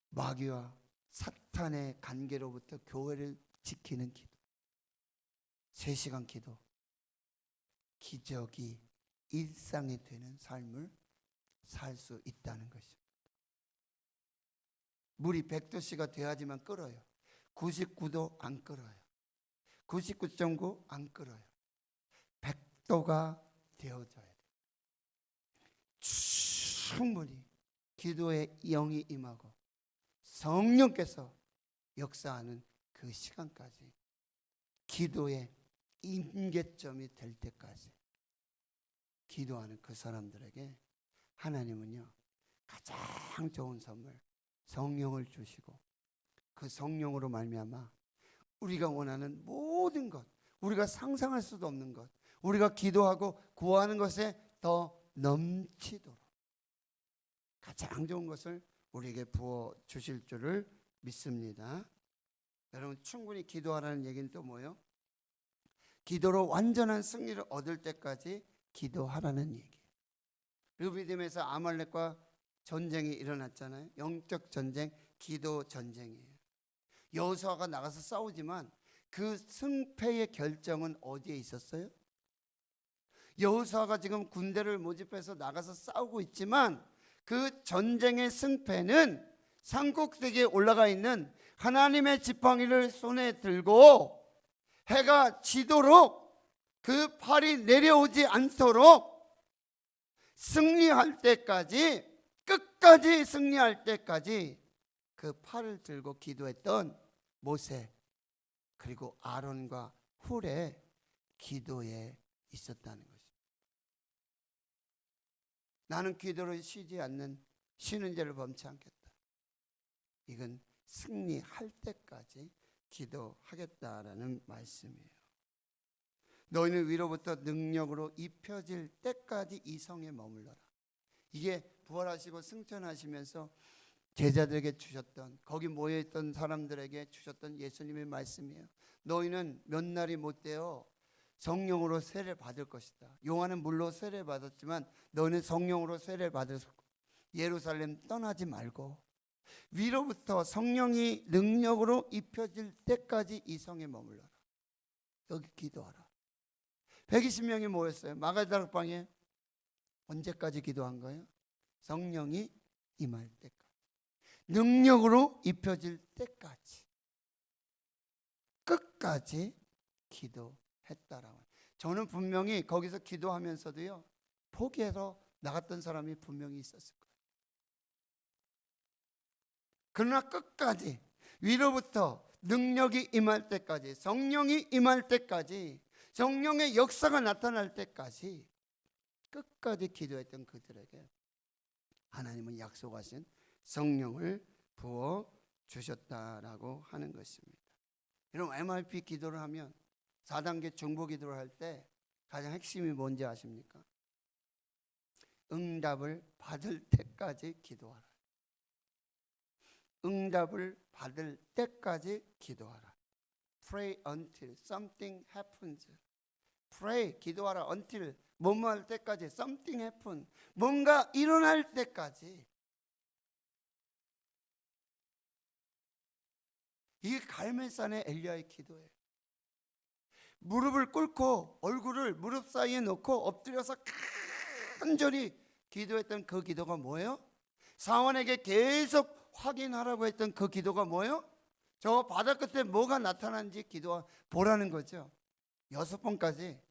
S1: 마귀와 사탄의 관계로부터 교회를 지키는 기도, 3시간 기도, 기적이 일상이 되는 삶을 살 수 있다는 것입니다. 물이 100도씨가 돼야지만 끓어요. 99도 안 끓어요. 99.9 안 끓어요. 100도가 되어져야 돼요. 충분히 기도의 영이 임하고 성령께서 역사하는 그 시간까지, 기도의 임계점이 될 때까지 기도하는 그 사람들에게 하나님은요, 가장 좋은 선물 성령을 주시고, 그 성령으로 말미암아 우리가 원하는 모든 것, 우리가 상상할 수도 없는 것, 우리가 기도하고 구하는 것에 더 넘치도록 가장 좋은 것을 우리에게 부어 주실 줄을 믿습니다. 여러분, 충분히 기도하라는 얘기는 또 뭐예요? 기도로 완전한 승리를 얻을 때까지 기도하라는 얘기예요. 르비딤에서 아말렉과 전쟁이 일어났잖아요. 영적 전쟁, 기도 전쟁이에요. 여호수아가 나가서 싸우지만 그 승패의 결정은 어디에 있었어요? 여호수아가 지금 군대를 모집해서 나가서 싸우고 있지만 그 전쟁의 승패는 산꼭대기에 올라가 있는 하나님의 지팡이를 손에 들고 해가 지도록 그 팔이 내려오지 않도록 승리할 때까지, 끝까지 승리할 때까지 그 팔을 들고 기도했던 모세 그리고 아론과 훌의 기도에 있었다는 것입니다. 나는 기도를 쉬는 죄를 범치 않겠다. 이건 승리할 때까지 기도하겠다라는 말씀이에요. 너희는 위로부터 능력으로 입혀질 때까지 이 성에 머물러라. 이게 부활하시고 승천하시면서 제자들에게 주셨던, 거기 모여있던 사람들에게 주셨던 예수님의 말씀이에요. 너희는 몇 날이 못되어 성령으로 세례를 받을 것이다. 요한은 물로 세례를 받았지만 너희는 성령으로 세례를 받을 예루살렘 떠나지 말고 위로부터 성령이 능력으로 입혀질 때까지 이 성에 머물러라. 여기 기도하라. 120명이 모였어요. 마가다락방에. 언제까지 기도한 거예요? 성령이 임할 때까지, 능력으로 입혀질 때까지, 끝까지 기도했다라고. 저는 분명히 거기서 기도하면서도요, 포기해서 나갔던 사람이 분명히 있었을 거예요. 그러나 끝까지, 위로부터 능력이 임할 때까지, 성령이 임할 때까지, 성령의 역사가 나타날 때까지 끝까지 기도했던 그들에게 하나님은 약속하신 성령을 부어 주셨다라고 하는 것입니다. 여러분, MRP 기도를 하면 4단계 중보 기도를 할 때 가장 핵심이 뭔지 아십니까? 응답을 받을 때까지 기도하라. 응답을 받을 때까지 기도하라. Pray until something happens. Pray, 기도하라. until 뭐뭐 할 때까지. something happen, 뭔가 일어날 때까지. 이게 갈멜산의 엘리야의 기도예요. 무릎을 꿇고 얼굴을 무릎 사이에 놓고 엎드려서 간절히 기도했던 그 기도가 뭐예요? 사원에게 계속 확인하라고 했던 그 기도가 뭐예요? 저 바다 끝에 뭐가 나타난지 기도 보라는 거죠. 6번까지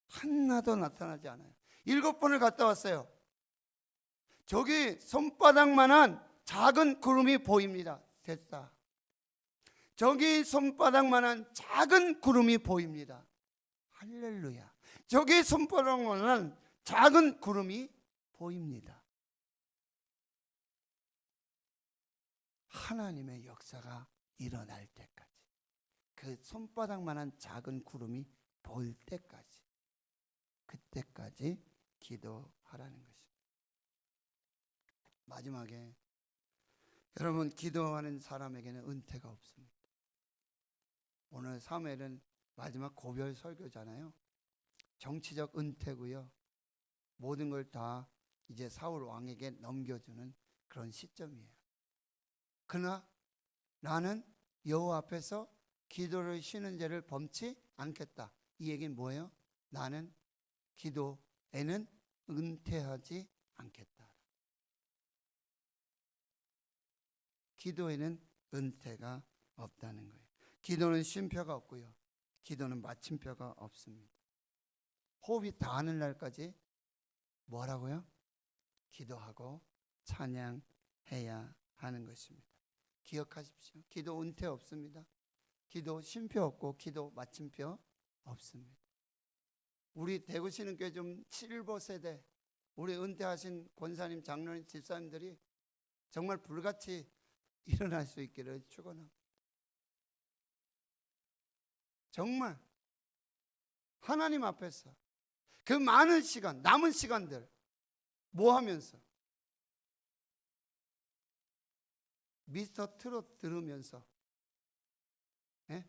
S1: 하나도 나타나지 않아요. 7번을 갔다 왔어요. 저기 손바닥만한 작은 구름이 보입니다. 됐다. 저기 손바닥만한 작은 구름이 보입니다. 할렐루야. 저기 손바닥만한 작은 구름이 보입니다. 하나님의 역사가 일어날 때까지, 그 손바닥만한 작은 구름이 보일 때까지, 그때까지 기도하라는 것입니다. 마지막에 여러분, 기도하는 사람에게는 은퇴가 없습니다. 오늘 사무엘은 마지막 고별 설교잖아요. 정치적 은퇴고요. 모든 걸 다 이제 사울 왕에게 넘겨주는 그런 시점이에요. 그러나 나는 여호와 앞에서 기도를 쉬는 죄를 범치 않겠다. 이 얘기는 뭐예요? 나는 기도에는 은퇴하지 않겠다. 기도에는 은퇴가 없다는 거예요. 기도는 쉼표가 없고요. 기도는 마침표가 없습니다. 호흡이 닿는 날까지 뭐라고요? 기도하고 찬양해야 하는 것입니다. 기억하십시오. 기도 은퇴 없습니다. 기도 쉼표 없고 기도 마침표 없습니다. 우리 대구신흥교회 좀 실버 세대, 우리 은퇴하신 권사님, 장로님, 집사님들이 정말 불같이 일어날 수 있기를 축원합니다. 정말 하나님 앞에서 그 많은 시간, 남은 시간들 뭐 하면서? 미스터 트롯 들으면서, 예?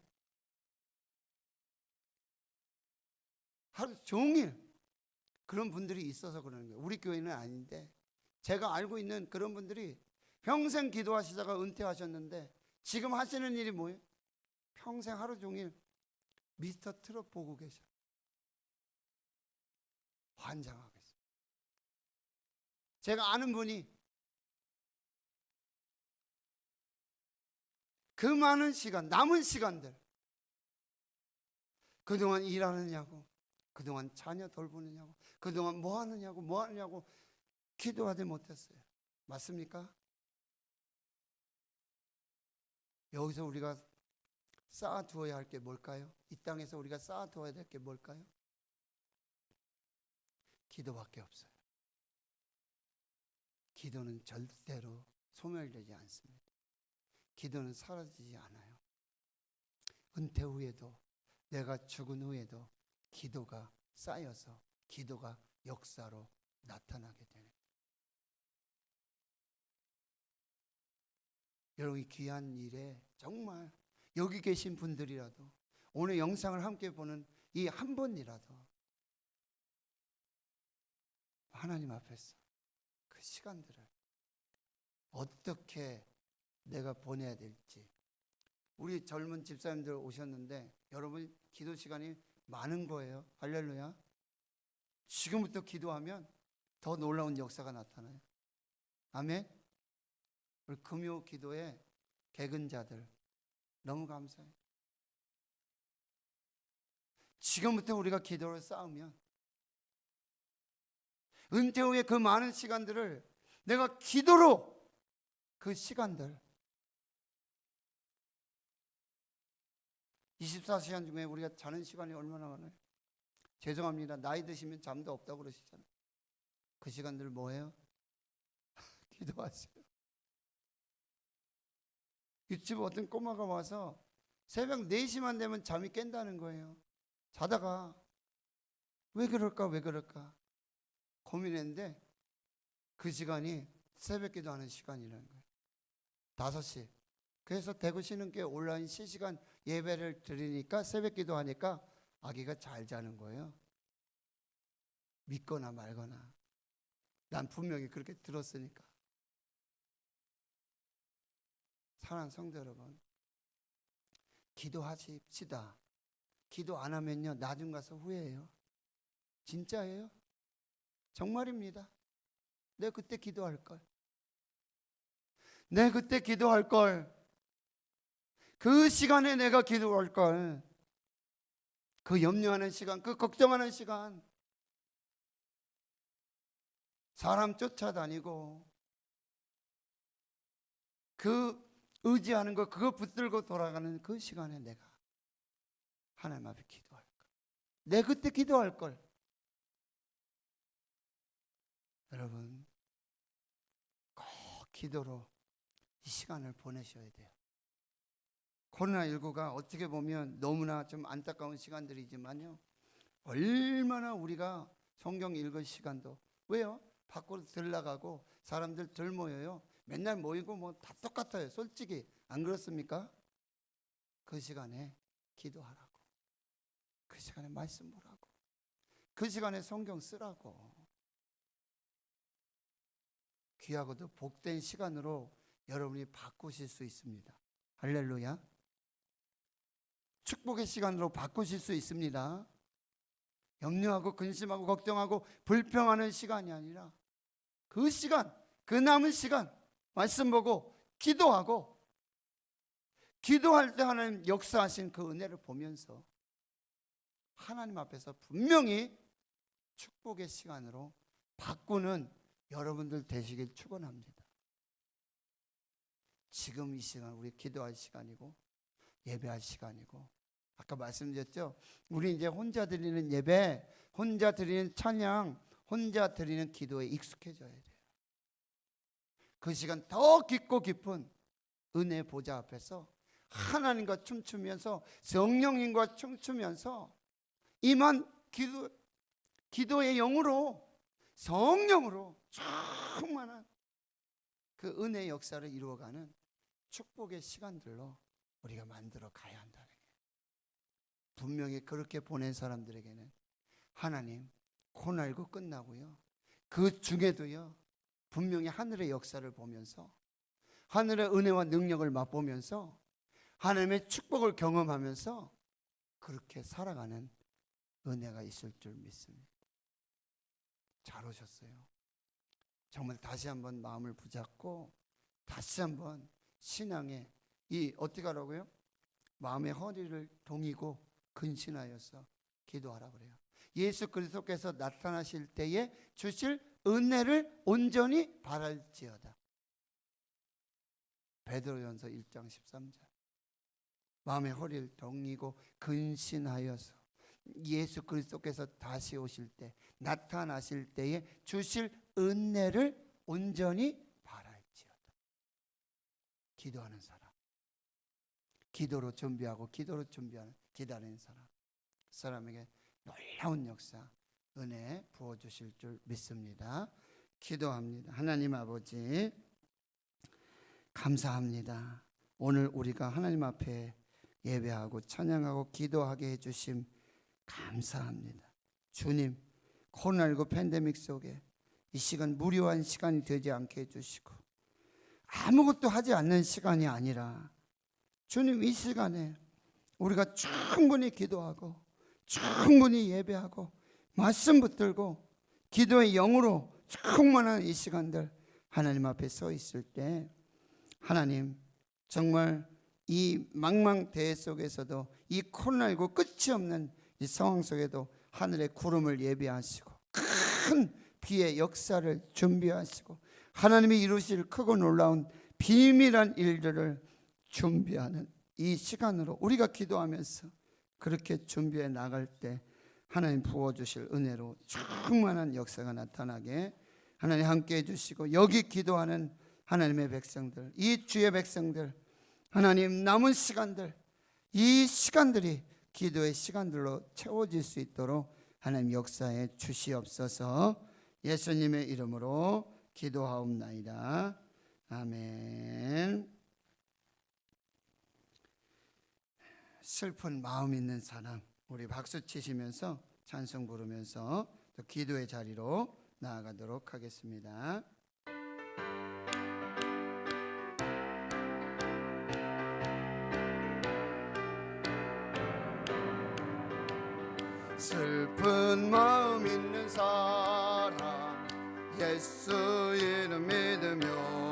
S1: 하루 종일 그런 분들이 있어서 그러는 거예요. 우리 교회는 아닌데 제가 알고 있는 그런 분들이 평생 기도하시다가 은퇴하셨는데 지금 하시는 일이 뭐예요? 평생 하루 종일 미스터 트롯 보고 계셔. 환장하겠어요. 제가 아는 분이 그 많은 시간, 남은 시간들 그동안 일하느냐고, 그동안 자녀 돌보느냐고, 그동안 뭐 하느냐고 기도하지 못했어요. 맞습니까? 여기서 우리가 쌓아두어야 할 게 뭘까요? 이 땅에서 우리가 쌓아두어야 될 게 뭘까요? 기도밖에 없어요. 기도는 절대로 소멸되지 않습니다. 기도는 사라지지 않아요. 은퇴 후에도, 내가 죽은 후에도 기도가 쌓여서 기도가 역사로 나타나게 되는 거예요. 여러분, 이 귀한 일에 정말 여기 계신 분들이라도, 오늘 영상을 함께 보는 이 한 분이라도 하나님 앞에서 그 시간들을 어떻게 내가 보내야 될지. 우리 젊은 집사님들 오셨는데 여러분 기도 시간이 많은 거예요. 할렐루야. 지금부터 기도하면 더 놀라운 역사가 나타나요. 아멘. 우리 금요 기도에 개근자들 너무 감사해요. 지금부터 우리가 기도를 쌓으면 은퇴 후에 그 많은 시간들을 내가 기도로, 그 시간들 24시간 중에 우리가 자는 시간이 얼마나 많아요? 죄송합니다. 나이 드시면 잠도 없다고 그러시잖아요. 그 시간들 뭐예요? 기도하세요. 유치부 어떤 꼬마가 와서 새벽 4시만 되면 잠이 깬다는 거예요. 자다가 왜 그럴까 고민했는데 그 시간이 새벽 기도하는 시간이라는 거예요. 5시. 그래서 대구 신흥교회 온라인 실시간 예배를 드리니까, 새벽 기도하니까 아기가 잘 자는 거예요. 믿거나 말거나. 난 분명히 그렇게 들었으니까. 사랑하는 성도 여러분, 기도하십시다. 기도 안 하면요, 나중 가서 후회해요. 진짜예요. 정말입니다. 내가 그때 기도할 걸. 내가 그때 기도할 걸. 그 시간에 내가 기도할 걸. 그 염려하는 시간, 그 걱정하는 시간, 사람 쫓아다니고 그 의지하는 거, 그거 붙들고 돌아가는 그 시간에 내가 하나님 앞에 기도할 걸. 내가 그때 기도할 걸. 여러분, 꼭 기도로 이 시간을 보내셔야 돼요. 코로나19가 어떻게 보면 너무나 좀 안타까운 시간들이지만요, 얼마나 우리가 성경 읽을 시간도, 왜요? 밖으로 들나가고 사람들 덜 모여요. 맨날 모이고 뭐 다 똑같아요. 솔직히 안 그렇습니까? 그 시간에 기도하라고, 그 시간에 말씀 보라고, 그 시간에 성경 쓰라고. 귀하고도 복된 시간으로 여러분이 바꾸실 수 있습니다. 할렐루야. 축복의 시간으로 바꾸실 수 있습니다. 염려하고 근심하고 걱정하고 불평하는 시간이 아니라 그 시간, 그 남은 시간 말씀 보고 기도하고, 기도할 때 하나님 역사하신 그 은혜를 보면서 하나님 앞에서 분명히 축복의 시간으로 바꾸는 여러분들 되시길 축원합니다. 지금 이 시간 우리 기도할 시간이고 예배할 시간이고, 아까 말씀드렸죠? 우리 이제 혼자 드리는 예배, 혼자 드리는 찬양, 혼자 드리는 기도에 익숙해져야 돼요. 그 시간 더 깊고 깊은 은혜 보좌 앞에서 하나님과 춤추면서, 성령님과 춤추면서 임한 기도의 영으로, 성령으로 충만한 그 은혜의 역사를 이루어가는 축복의 시간들로 우리가 만들어 가야 한다는 거예요. 분명히 그렇게 보낸 사람들에게는 하나님 코로나19 끝나고요, 그 중에도요 분명히 하늘의 역사를 보면서 하늘의 은혜와 능력을 맛보면서 하나님의 축복을 경험하면서 그렇게 살아가는 은혜가 있을 줄 믿습니다. 잘 오셨어요. 정말 다시 한번 마음을 붙잡고 다시 한번 신앙에 어떻게 하라고요? 마음의 허리를 동이고 근신하여서 기도하라 그래요. 예수 그리스도께서 나타나실 때에 주실 은혜를 온전히 바랄지어다. 베드로전서 1장 13절. 마음의 허리를 동이고 근신하여서 예수 그리스도께서 다시 오실 때, 나타나실 때에 주실 은혜를 온전히 바랄지어다. 기도하는 사람, 기도로 준비하고 기도로 준비하는 기다리는 사람에게 놀라운 역사, 은혜 부어주실 줄 믿습니다. 기도합니다. 하나님 아버지, 감사합니다. 오늘 우리가 하나님 앞에 예배하고 찬양하고 기도하게 해주심 감사합니다. 주님, 코로나19 팬데믹 속에 이 시간 무료한 시간이 되지 않게 해주시고 아무것도 하지 않는 시간이 아니라 주님, 이 시간에 우리가 충분히 기도하고 충분히 예배하고 말씀 붙들고 기도의 영으로 충만한 이 시간들 하나님 앞에 서 있을 때, 하나님 정말 이 망망대해 속에서도 이 코로나19 끝이 없는 이 상황 속에도 하늘의 구름을 예비하시고 큰 비의 역사를 준비하시고 하나님이 이루실 크고 놀라운 비밀한 일들을 준비하는 이 시간으로 우리가 기도하면서 그렇게 준비해 나갈 때 하나님 부어주실 은혜로 충만한 역사가 나타나게 하나님 함께 해주시고, 여기 기도하는 하나님의 백성들, 이 주의 백성들, 하나님 남은 시간들, 이 시간들이 기도의 시간들로 채워질 수 있도록 하나님 역사에 주시옵소서. 예수님의 이름으로 기도하옵나이다. 아멘. 슬픈 마음 있는 사람, 우리 박수 치시면서 찬송 부르면서 또 기도의 자리로 나아가도록 하겠습니다. 슬픈 마음 있는 사람, 예수 이름 믿으면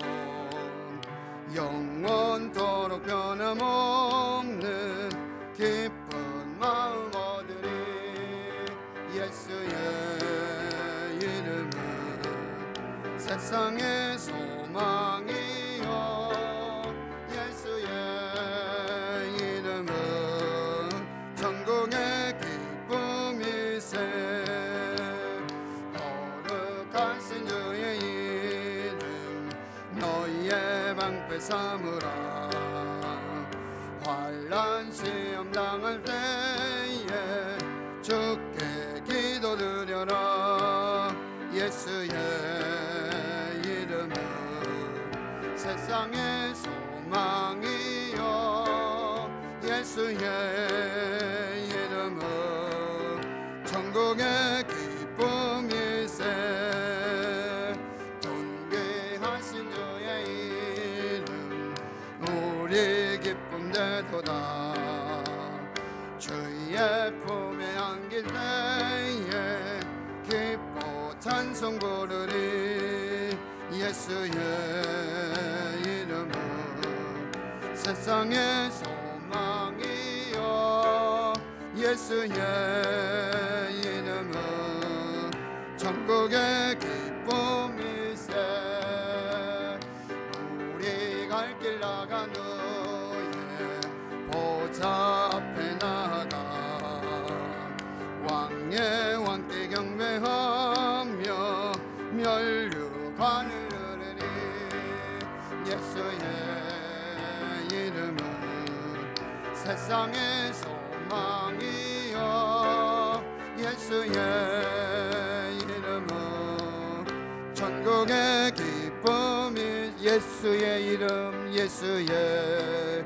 S1: 영원토록 변함없는 기쁜 마음 얻으리. 예수의 이름은 세상의 소망이요, 예수의 이름은 천국의 기쁨이세. 거룩하신 주의 이름 너희의 방패 삼으라. 환난 시험 당할 때에 주께 기도드려라. 예수의 이름은 세상의 소망이요, 예수의 이름은 천국의 기쁨이세. 존귀하신 주의 이름 우리 기쁨 되도다. 주의 품에 안길 때에 기뻐 찬송 부르리. 예수의 이름은 세상의 소망이요, 예수의 이름은 천국의 기쁨이세. 우리 갈 길 나간 후에 보좌 앞에 나가 왕의 왕께 경배하며 멸류관을 흐르리. 예수의 이름은 세상의 소망이요, 예수의 이름은 천국의 기쁨이. 예수의 이름, 예수의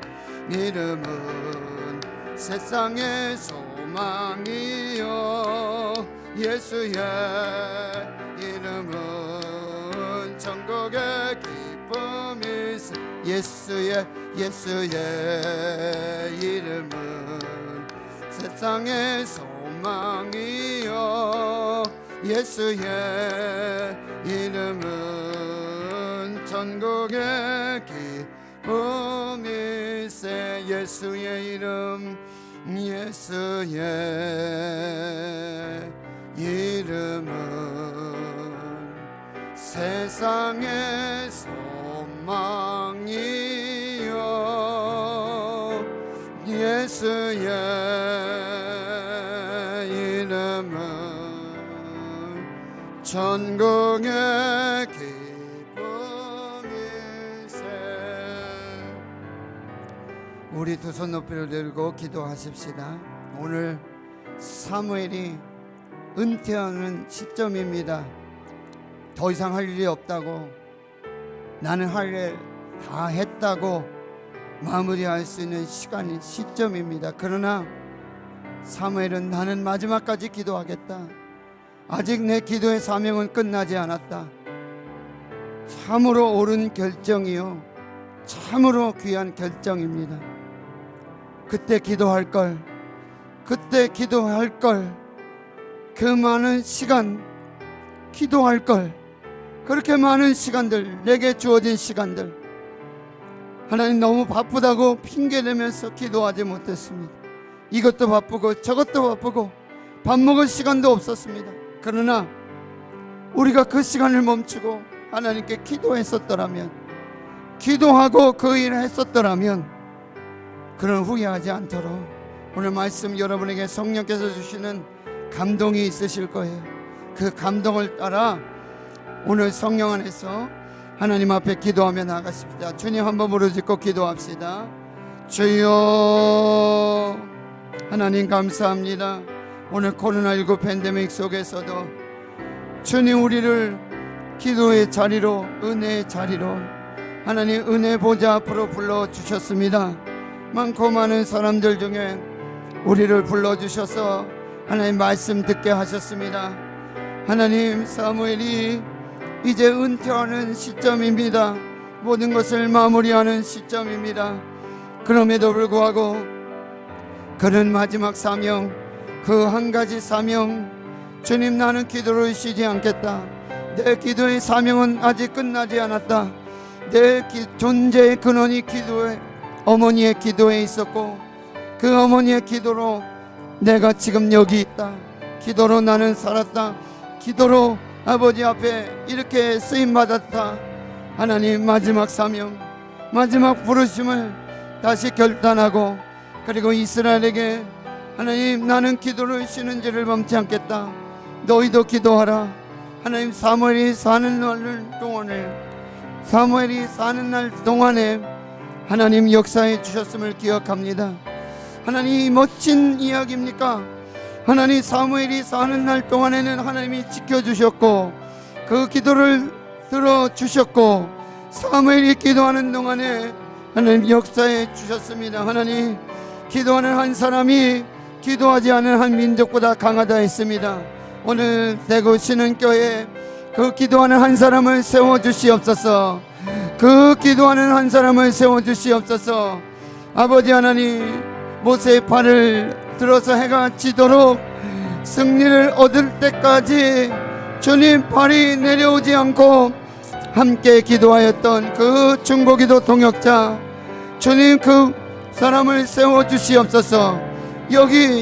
S1: 이름은 세상의 소망이요, 예수의 이름은 천국의 기쁨이. 예수의 이름은 세상의 소망이요 예수의 이름은 천국의 기쁨일세 예수의 이름 예수의 이름은 세상의 소망이요 예수의 이름은 천국의 기쁨일세. 우리 두 손 높이를 들고 기도하십시다. 오늘 사무엘이 은퇴하는 시점입니다. 더 이상 할 일이 없다고, 나는 할 일 다 했다고 마무리할 수 있는 시점입니다. 그러나 사무엘은 나는 마지막까지 기도하겠다. 아직 내 기도의 사명은 끝나지 않았다. 참으로 옳은 결정이요 참으로 귀한 결정입니다. 그때 기도할 걸, 그 많은 시간 기도할 걸, 그렇게 많은 시간들, 내게 주어진 시간들, 하나님 너무 바쁘다고 핑계대면서 기도하지 못했습니다. 이것도 바쁘고 저것도 바쁘고 밥 먹을 시간도 없었습니다. 그러나 우리가 그 시간을 멈추고 하나님께 기도했었더라면, 기도하고 그 일을 했었더라면 그런 후회하지 않도록 오늘 말씀 여러분에게 성령께서 주시는 감동이 있으실 거예요. 그 감동을 따라 오늘 성령 안에서 하나님 앞에 기도하며 나가십시다. 주님 한번 부르짖고 기도합시다. 주여, 하나님 감사합니다. 오늘 코로나19 팬데믹 속에서도 주님 우리를 기도의 자리로, 은혜의 자리로, 하나님 은혜 보좌 앞으로 불러주셨습니다. 많고 많은 사람들 중에 우리를 불러주셔서 하나님 말씀 듣게 하셨습니다. 하나님, 사무엘이 이제 은퇴하는 시점입니다. 모든 것을 마무리하는 시점입니다. 그럼에도 불구하고 그는 마지막 사명, 그 한 가지 사명, 주님 나는 기도를 쉬지 않겠다. 내 기도의 사명은 아직 끝나지 않았다. 내 존재의 근원이 기도에, 어머니의 기도에 있었고 그 어머니의 기도로 내가 지금 여기 있다. 기도로 나는 살았다. 기도로 아버지 앞에 이렇게 쓰임받았다. 하나님, 마지막 사명, 마지막 부르심을 다시 결단하고, 그리고 이스라엘에게 하나님 나는 기도를 쉬는지를 멈지 않겠다. 너희도 기도하라. 하나님, 사무엘이 사는 날 동안에 하나님 역사해 주셨음을 기억합니다. 하나님, 이 멋진 이야기입니까? 하나님, 사무엘이 사는 날 동안에는 하나님이 지켜주셨고 그 기도를 들어주셨고, 사무엘이 기도하는 동안에 하나님 역사해 주셨습니다. 하나님, 기도하는 한 사람이 기도하지 않은 한 민족보다 강하다 했습니다. 오늘 대구 신흥교회 그 기도하는 한 사람을 세워주시옵소서. 그 기도하는 한 사람을 세워주시옵소서. 아버지 하나님, 모세의 팔을 들어서 해가 지도록 승리를 얻을 때까지 주님 팔이 내려오지 않고 함께 기도하였던 그 중보기도 동역자, 주님 그 사람을 세워주시옵소서.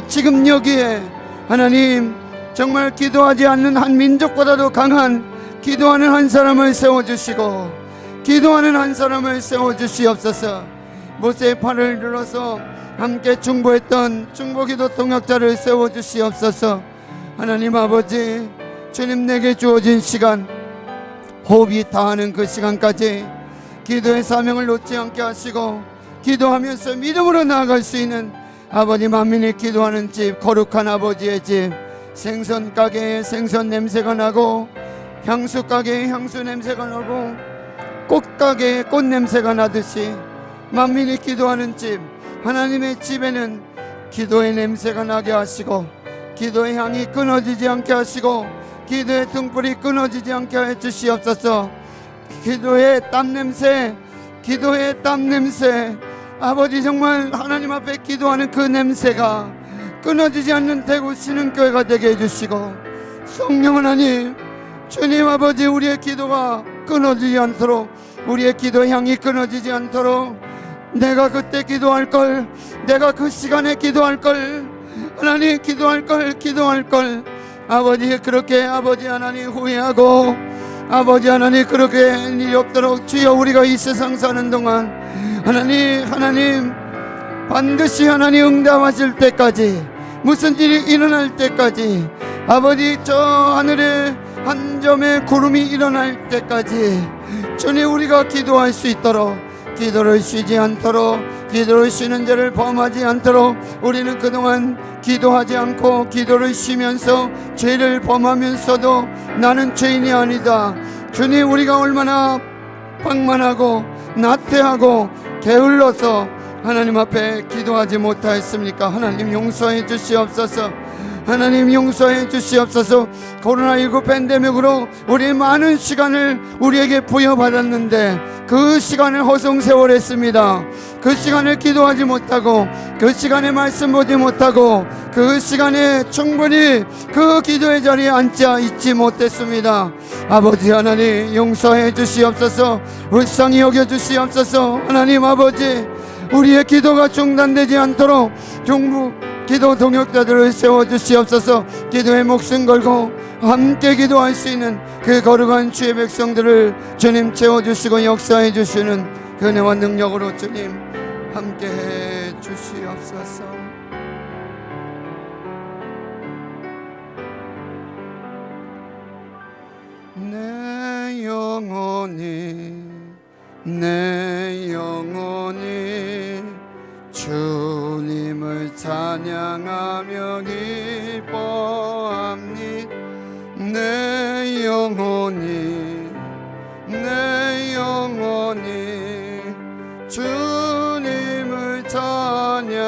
S1: 지금 여기에 하나님 정말 기도하지 않는 한 민족보다도 강한 기도하는 한 사람을 세워주시고, 기도하는 한 사람을 세워주시옵소서. 모세의 팔을 들어서 함께 중보했던 중보기도 동역자를 세워주시옵소서. 하나님 아버지, 주님 내게 주어진 시간, 호흡이 다하는 그 시간까지 기도의 사명을 놓지 않게 하시고, 기도하면서 믿음으로 나아갈 수 있는 아버지, 만민이 기도하는 집, 거룩한 아버지의 집, 생선 가게에 생선 냄새가 나고, 향수 가게에 향수 냄새가 나고, 꽃 가게에 꽃 냄새가 나듯이 만민이 기도하는 집, 하나님의 집에는 기도의 냄새가 나게 하시고, 기도의 향이 끊어지지 않게 하시고, 기도의 등불이 끊어지지 않게 해 주시옵소서. 기도의 땀 냄새, 기도의 땀 냄새, 아버지 정말 하나님 앞에 기도하는 그 냄새가 끊어지지 않는 대구 신흥교회가 되게 해주시고, 성령 하나님, 주님 아버지, 우리의 기도가 끊어지지 않도록, 우리의 기도 향이 끊어지지 않도록, 내가 그때 기도할 걸, 내가 그 시간에 기도할 걸, 하나님 기도할 걸 아버지, 그렇게 아버지 하나님 후회하고, 아버지 하나님 그렇게 일이 없도록 주여, 우리가 이 세상 사는 동안 하나님 반드시 하나님 응답하실 때까지, 무슨 일이 일어날 때까지, 아버지 저 하늘에 한 점의 구름이 일어날 때까지 주님, 우리가 기도할 수 있도록, 기도를 쉬지 않도록, 기도를 쉬는 죄를 범하지 않도록, 우리는 그동안 기도하지 않고 기도를 쉬면서 죄를 범하면서도 나는 죄인이 아니다, 주님 우리가 얼마나 방만하고 나태하고 게을러서 하나님 앞에 기도하지 못하였습니까? 하나님 용서해 주시옵소서. 하나님 용서해 주시옵소서. 코로나19 팬데믹으로 우리 많은 시간을 우리에게 부여받았는데 그 시간을 허송세월했습니다. 그 시간에 기도하지 못하고, 그 시간에 말씀 보지 못하고, 그 시간에 충분히 그 기도의 자리에 앉아 있지 못했습니다. 아버지 하나님 용서해 주시옵소서. 불쌍히 여겨 주시옵소서. 하나님 아버지, 우리의 기도가 중단되지 않도록 종부 기도 동역자들을 세워주시옵소서. 기도에 목숨 걸고 함께 기도할 수 있는 그 거룩한 주의 백성들을 주님 채워주시고 역사해 주시는 그 은혜와 능력으로 주님 함께해 주시옵소서. 내 영혼이 주님을 찬양하며 기뻐합니다. 내 영혼이 주님을 찬양합니다.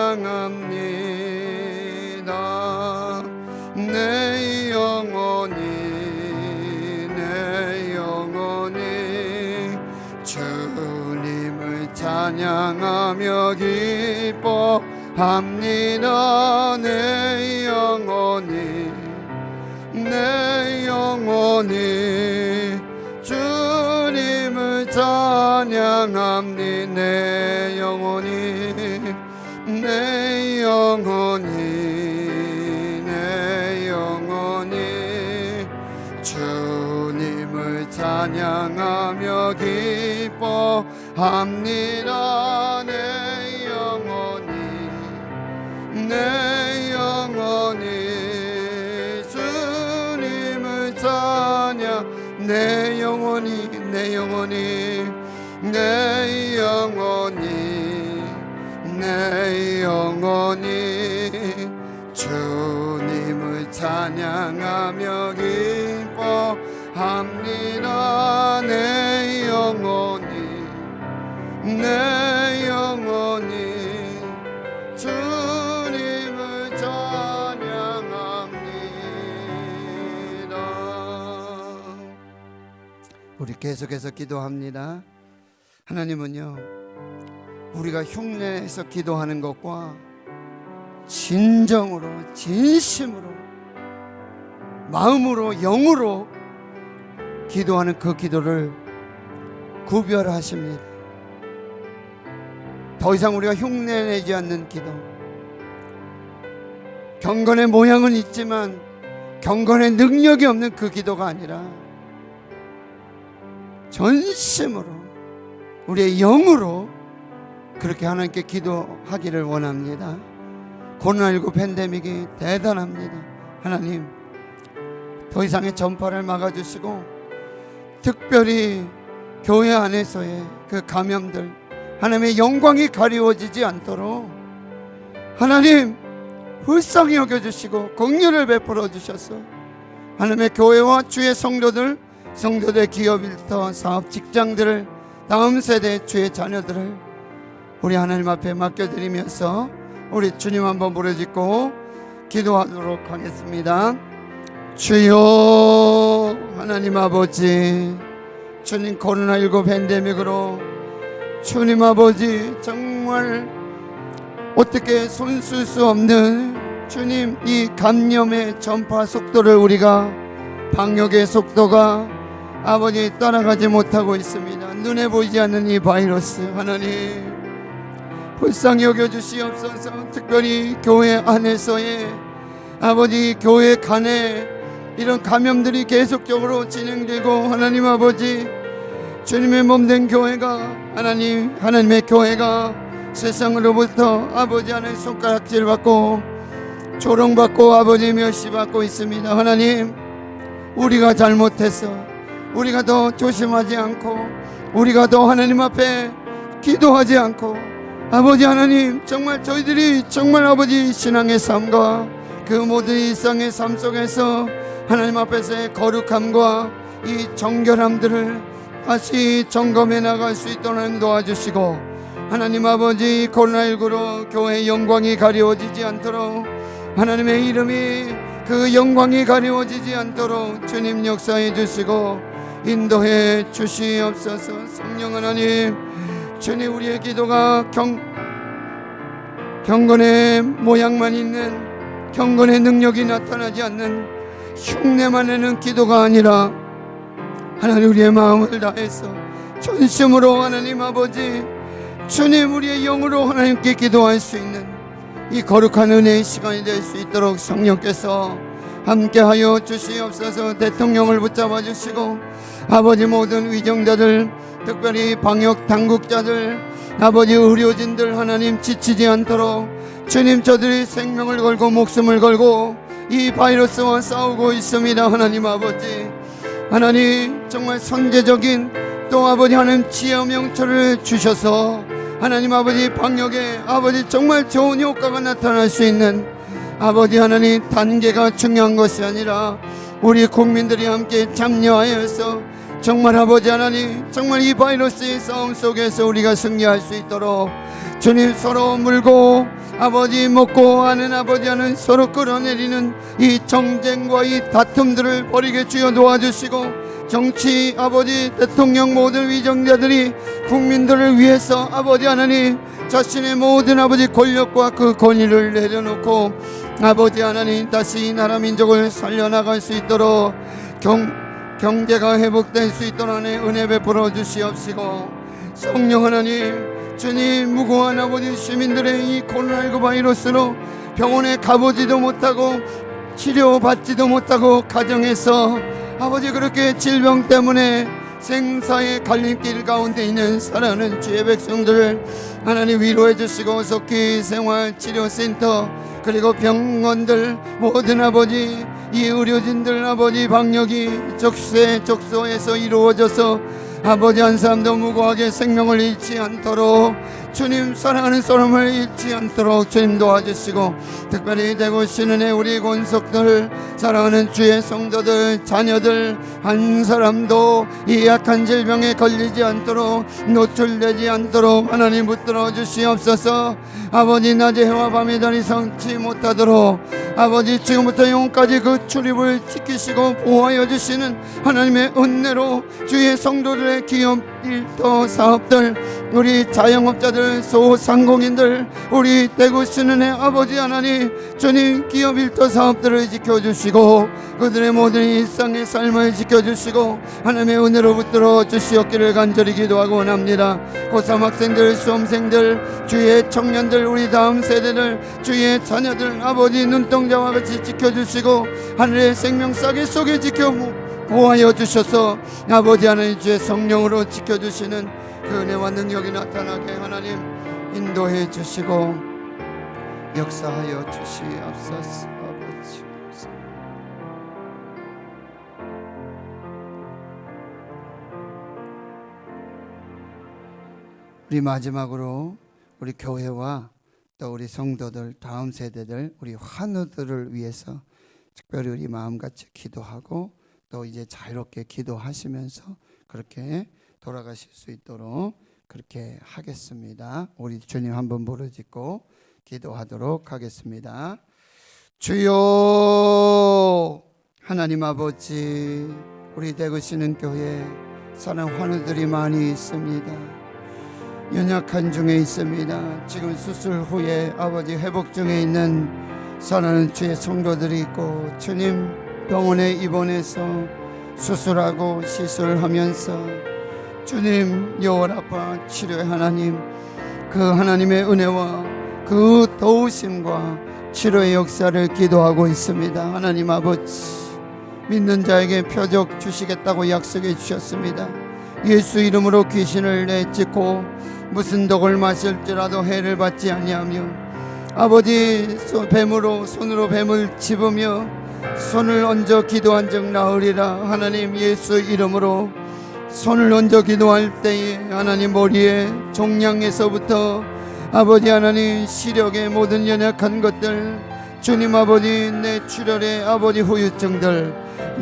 S1: 내 영혼이 주님을 찬양하며 기뻐합니다. 내 영혼이 주님을 찬양합니다. 내 영혼이 주님을 찬양하며 기뻐합니다. 내 영혼이 주님을 찬양, 내 영혼이 주님을 찬양하며 기뻐합니다. 내 영혼이 주님을 찬양합니다. 우리 계속해서 기도합니다. 하나님은요, 우리가 흉내내서 기도하는 것과 진정으로, 진심으로, 마음으로, 영으로 기도하는 그 기도를 구별하십니다. 더 이상 우리가 흉내내지 않는 기도, 경건의 모양은 있지만 경건의 능력이 없는 그 기도가 아니라 전심으로, 우리의 영으로 그렇게 하나님께 기도하기를 원합니다. 코로나19 팬데믹이 대단합니다. 하나님, 더 이상의 전파를 막아주시고, 특별히 교회 안에서의 그 감염들, 하나님의 영광이 가리워지지 않도록 하나님 불쌍히 여겨주시고 긍휼을 베풀어 주셔서 하나님의 교회와 주의 성도들, 성도들 기업 일터 사업 직장들을, 다음 세대 주의 자녀들을 우리 하나님 앞에 맡겨드리면서 우리 주님 한번 부르짖고 기도하도록 하겠습니다. 주여 하나님 아버지, 주님 코로나19 팬데믹으로 주님 아버지, 정말 어떻게 손쓸 수 없는 주님, 이 감염의 전파 속도를 우리가, 방역의 속도가 아버지 따라가지 못하고 있습니다. 눈에 보이지 않는 이 바이러스, 하나님 불쌍히 여겨주시옵소서. 특별히 교회 안에서의 아버지, 교회 간에 이런 감염들이 계속적으로 진행되고, 하나님 아버지, 주님의 몸된 교회가, 하나님의 교회가 세상으로부터 아버지 하나님 손가락질 받고 조롱받고 아버지 멸시받고 있습니다. 하나님, 우리가 잘못해서, 우리가 더 조심하지 않고, 우리가 더 하나님 앞에 기도하지 않고, 아버지 하나님, 정말 저희들이 정말 아버지 신앙의 삶과 그 모든 일상의 삶 속에서 하나님 앞에서의 거룩함과 이 정결함들을 다시 점검해 나갈 수 있도록 도와주시고, 하나님 아버지, 코로나19로 교회의 영광이 가려워지지 않도록, 하나님의 이름이 그 영광이 가려워지지 않도록 주님 역사해 주시고 인도해 주시옵소서. 성령 하나님, 주님, 우리의 기도가 경건의 모양만 있는, 경건의 능력이 나타나지 않는 흉내만 내는 기도가 아니라, 하나님 우리의 마음을 다해서 전심으로 하나님 아버지, 주님 우리의 영으로 하나님께 기도할 수 있는 이 거룩한 은혜의 시간이 될 수 있도록 성령께서 함께하여 주시옵소서. 대통령을 붙잡아 주시고, 아버지 모든 위정자들, 특별히 방역 당국자들, 아버지 의료진들, 하나님 지치지 않도록 주님, 저들이 생명을 걸고 목숨을 걸고 이 바이러스와 싸우고 있습니다. 하나님 아버지, 하나님 정말 선제적인 또 아버지 하나님 지혜 명철을 주셔서 하나님 아버지 방역에 아버지 정말 좋은 효과가 나타날 수 있는 아버지 하나님 단계가 중요한 것이 아니라 우리 국민들이 함께 참여하여서 정말 아버지 하나님, 정말 이 바이러스의 싸움 속에서 우리가 승리할 수 있도록 주님, 서로 물고 아버지 먹고 하는 아버지 하는 서로 끌어내리는 이 정쟁과 이 다툼들을 버리게 주여 도와주시고, 정치 아버지 대통령 모든 위정자들이 국민들을 위해서 아버지 하나님 자신의 모든 아버지 권력과 그 권위를 내려놓고 아버지 하나님 다시 이 나라 민족을 살려나갈 수 있도록 경제가 회복될 수 있도록 하나님 은혜 베풀어 주시옵시고, 성령 하나님, 주님, 무고한 아버지 시민들의 이 코로나19 바이러스로 병원에 가보지도 못하고 치료받지도 못하고 가정에서 아버지 그렇게 질병 때문에 생사의 갈림길 가운데 있는 사랑하는 주의 백성들을 하나님 위로해 주시고, 속히 생활치료센터 그리고 병원들 모든 아버지 이 의료진들 아버지 방역이 적소에서 이루어져서 아버지 한 사람도 무고하게 생명을 잃지 않도록 주님, 사랑하는 사람을 잃지 않도록 주님 도와주시고, 특별히 대구 신은의 우리 권속들, 사랑하는 주의 성도들, 자녀들 한 사람도 이 약한 질병에 걸리지 않도록, 노출되지 않도록 하나님 붙들어 주시옵소서. 아버지 낮에 해와 밤이 더 이상 지 못하도록 아버지 지금부터 영혼까지 그 출입을 지키시고 보호하여 주시는 하나님의 은혜로 주의 성도들의 기업 일터 사업들, 우리 자영업자들, 소상공인들, 우리 대구 신은의 아버지 하나님, 주님 기업 일터 사업들을 지켜주시고 그들의 모든 일상의 삶을 지켜주시고 하나님의 은혜로 붙들어 주시옵기를 간절히 기도하고 원합니다. 고3 학생들, 수험생들, 주의 청년들, 우리 다음 세대들, 주의 자녀들 아버지 눈동자와 같이 지켜주시고 하늘의 생명싸개 속에 보호하여 주셔서 아버지 하나님 주의 성령으로 지켜주시는 그 은혜와 능력이 나타나게 하나님 인도해 주시고 역사하여 주시옵소서. 아버지, 우리 마지막으로 우리 교회와 또 우리 성도들, 다음 세대들, 우리 환우들을 위해서 특별히 우리 마음같이 기도하고 또 이제 자유롭게 기도하시면서 그렇게 돌아가실 수 있도록 그렇게 하겠습니다. 우리 주님 한번 부르짖고 기도하도록 하겠습니다. 주여, 하나님 아버지, 우리 대구 신은교회 사랑 환우들이 많이 있습니다. 연약한 중에 있습니다. 지금 수술 후에 아버지 회복 중에 있는 사랑하는 주의 성도들이 있고, 주님 병원에 입원해서 수술하고 시술하면서 주님 여호라파 치료의 하나님, 그 하나님의 은혜와 그 도우심과 치료의 역사를 기도하고 있습니다. 하나님 아버지, 믿는 자에게 표적 주시겠다고 약속해 주셨습니다. 예수 이름으로 귀신을 내쫓고 무슨 독을 마실지라도 해를 받지 아니하며, 아버지 손으로 뱀을 집으며 손을 얹어 기도한 적 나으리라. 하나님 예수 이름으로 손을 얹어 기도할 때에 하나님 머리에 종양에서부터 아버지 하나님 시력의 모든 연약한 것들, 주님 아버지 내 출혈의 아버지 후유증들,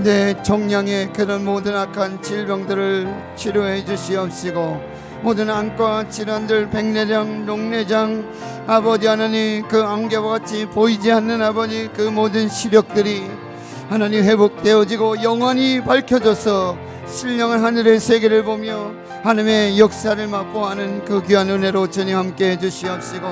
S1: 내 종양의 그런 모든 악한 질병들을 치료해 주시옵시고, 모든 안과 질환들, 백내장, 녹내장, 아버지 하나님 그 안개와 같이 보이지 않는 아버지 그 모든 시력들이 하나님 회복되어지고 영원히 밝혀져서 신령한 하늘의 세계를 보며 하나님의 역사를 맛보아하는 그 귀한 은혜로 주님 함께 해주시옵시고,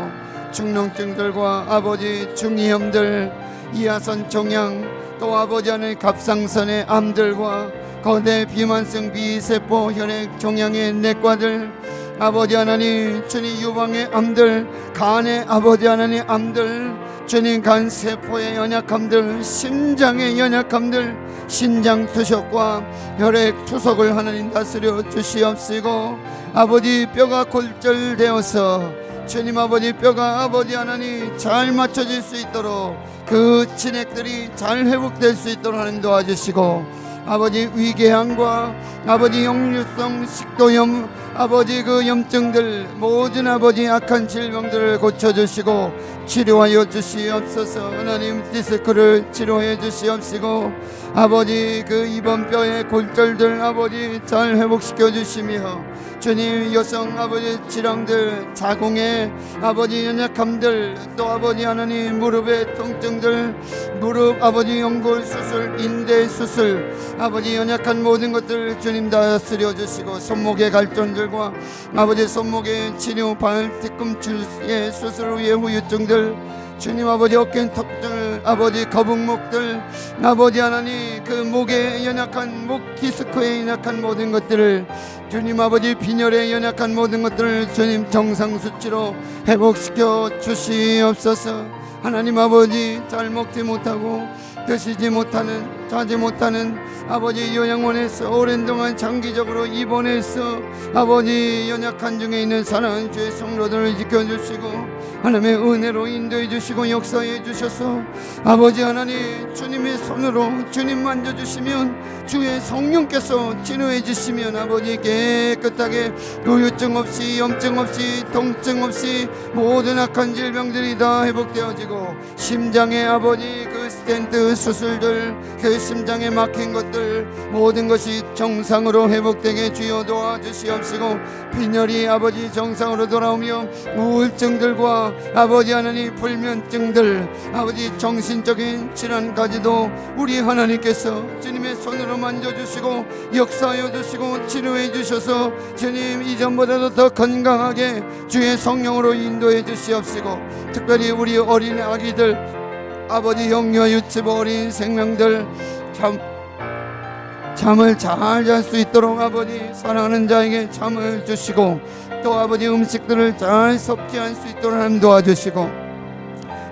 S1: 중농증들과 아버지 중이염들, 이하선 종양, 또 아버지 하나님 갑상선의 암들과 거대 비만성 비세포 혈액 종양의 내과들, 아버지 하나님 주님 유방의 암들, 간의 아버지 하나님 암들, 주님 간 세포의 연약함들, 심장의 연약함들, 신장 투석과 혈액 투석을 하나님 다스려 주시옵시고, 아버지 뼈가 골절되어서 주님 아버지 뼈가 아버지 하나님 잘 맞춰질 수 있도록 그 진액들이 잘 회복될 수 있도록 하나님 도와주시고, 아버지 위궤양과 아버지 역류성 식도염, 아버지 그 염증들, 모든 아버지 악한 질병들을 고쳐주시고 치료하여 주시옵소서. 하나님 디스크를 치료해 주시옵시고, 아버지 그 이번뼈의 골절들 아버지 잘 회복시켜 주시며, 주님 여성 아버지 질환들, 자궁의 아버지 연약함들, 또 아버지 하나님 무릎의 통증들, 무릎 아버지 연골 수술, 인대 수술, 아버지 연약한 모든 것들 주님 다스려 주시고, 손목의 갈증들과 아버지 손목의 치료, 발 뒤꿈치의 수술 후의 후유증들, 주님 아버지 어깨 턱들, 아버지 거북목들, 아버지 하나님 그 목에 연약한 목 디스크에 연약한 모든 것들을 주님 아버지 빈혈에 연약한 모든 것들을 주님 정상 수치로 회복시켜 주시옵소서. 하나님 아버지 잘 먹지 못하고 드시지 못하는, 자지 못하는 아버지 요양원에서 오랜 동안 장기적으로 입원해서 아버지 연약한 중에 있는 사랑하는 주의 성도들을 지켜주시고 하나님의 은혜로 인도해 주시고 역사해 주셔서, 아버지 하나님 주님의 손으로 주님 만져주시면 주의 성령께서 치료해 주시면 아버지 깨끗하게 후유증 없이, 염증 없이, 통증 없이 모든 악한 질병들이 다 회복되어지고, 심장의 아버지 그 스텐트 수술들, 그 심장에 막힌 것들 모든 것이 정상으로 회복되게 주여 도와주시옵시고, 빈혈이 아버지 정상으로 돌아오며 우울증들과 아버지 하나님 불면증들, 아버지 정신적인 질환까지도 우리 하나님께서 주님의 손으로 만져주시고 역사하여 주시고 치료해 주셔서 주님 이전보다도 더 건강하게 주의 성령으로 인도해 주시옵시고, 특별히 우리 어린 아기들, 아버지 영유아 유치부 어린 생명들 잠을 잘 잘 수 있도록 아버지 사랑하는 자에게 잠을 주시고, 또 아버지 음식들을 잘 섭취할 수 있도록 하나님 도와주시고,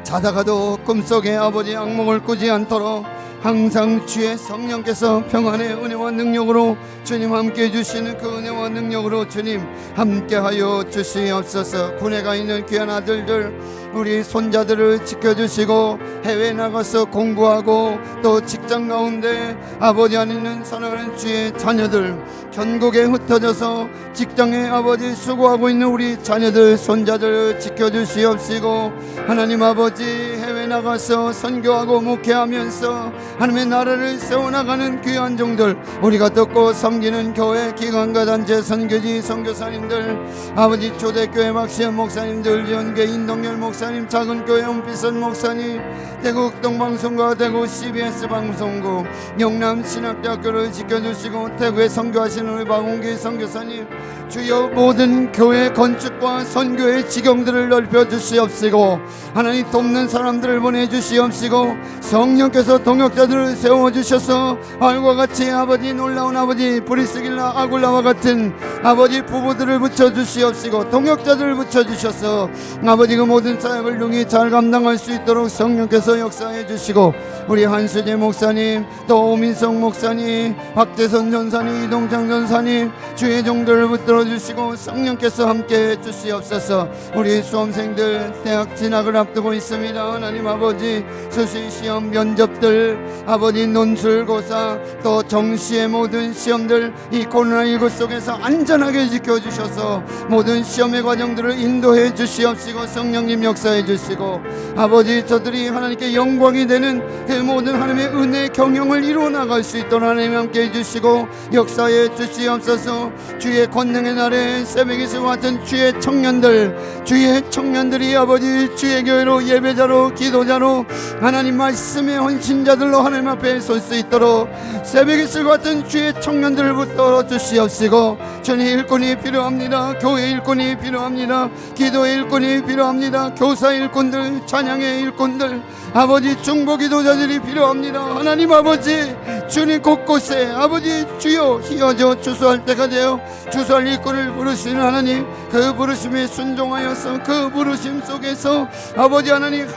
S1: 자다가도 꿈속에 아버지 악몽을 꾸지 않도록 항상 주의 성령께서 평안의 은혜와 능력으로 주님 함께 해주시는 그 은혜와 능력으로 주님 함께하여 주시옵소서. 군에 가 있는 귀한 아들들, 우리 손자들을 지켜주시고 해외 나가서 공부하고 또 직장 가운데 아버지 하나님 사랑하는 주의 자녀들, 전국에 흩어져서 직장에 아버지 수고하고 있는 우리 자녀들, 손자들 지켜주시옵시고, 하나님 아버지 해외 나가서 선교하고 목회하면서 하나님의 나라를 세워나가는 귀한 종들, 우리가 듣고 섬기는 교회 기관과 단체 선교지 선교사님들, 아버지 초대교회 박시현 목사님들, 연계 인동열 목사님, 작은교회 엄비선 목사님, 대국 동방송과 대구 CBS 방송국, 영남 신학대학교를 지켜주시고 대구에 선교하시는 우리 박홍기 선교사님, 주여 모든 교회 건축과 선교의 지경들을 넓혀 주시옵시고 하나님 돕는 사람들을 보내주시옵시고 성령께서 동역자들을 세워주셔서 알과 같이 아버지 놀라운 아버지 브리스길라 아굴라와 같은 아버지 부부들을 붙여주시옵시고 동역자들을 붙여주셔서 아버지 그 모든 사역을 능히 잘 감당할 수 있도록 성령께서 역사해 주시고 우리 한수재 목사님, 또 오민성 목사님, 박대선 전사님, 이동장 전사님, 주의 종들을 붙들어 주시고 성령께서 함께 해 주시옵소서. 우리 수험생들 대학 진학을 앞두고 있습니다. 하나님 아버지 수시 시험 면접들, 아버지 논술고사, 또 정시의 모든 시험들 이 코로나19 속에서 안전하게 지켜주셔서 모든 시험의 과정들을 인도해 주시옵시고 성령님 역사해 주시고 아버지 저들이 하나님께 영광이 되는 그 모든 하나님의 은혜 경영을 이루어 나갈 수 있도록 하나님 함께 해주시고 역사해 주시옵소서. 주의 권능의 날에 새벽에서 같은 주의 청년들이 아버지 주의 교회로 예배자로 기도자로 하나님 말씀의 헌신자들로 하나님 앞에 설 수 있도록 새벽에서 같은 주의 청년들을 붙들어 주시옵시고 주님 일꾼이 필요합니다. 교회 일꾼이 필요합니다. 기도의 일꾼이 필요합니다. 교사 일꾼들, 찬양의 일꾼들, 아버지 중보 기도자들이 필요합니다. 하나님 아버지 주님 곳곳에 아버지 주여 휘어져 주소할 때가 되어 주소할 일꾼을 부르시는 하나님, 그 부르심에 순종하여서 그 부르심 속에서 아버지 하나님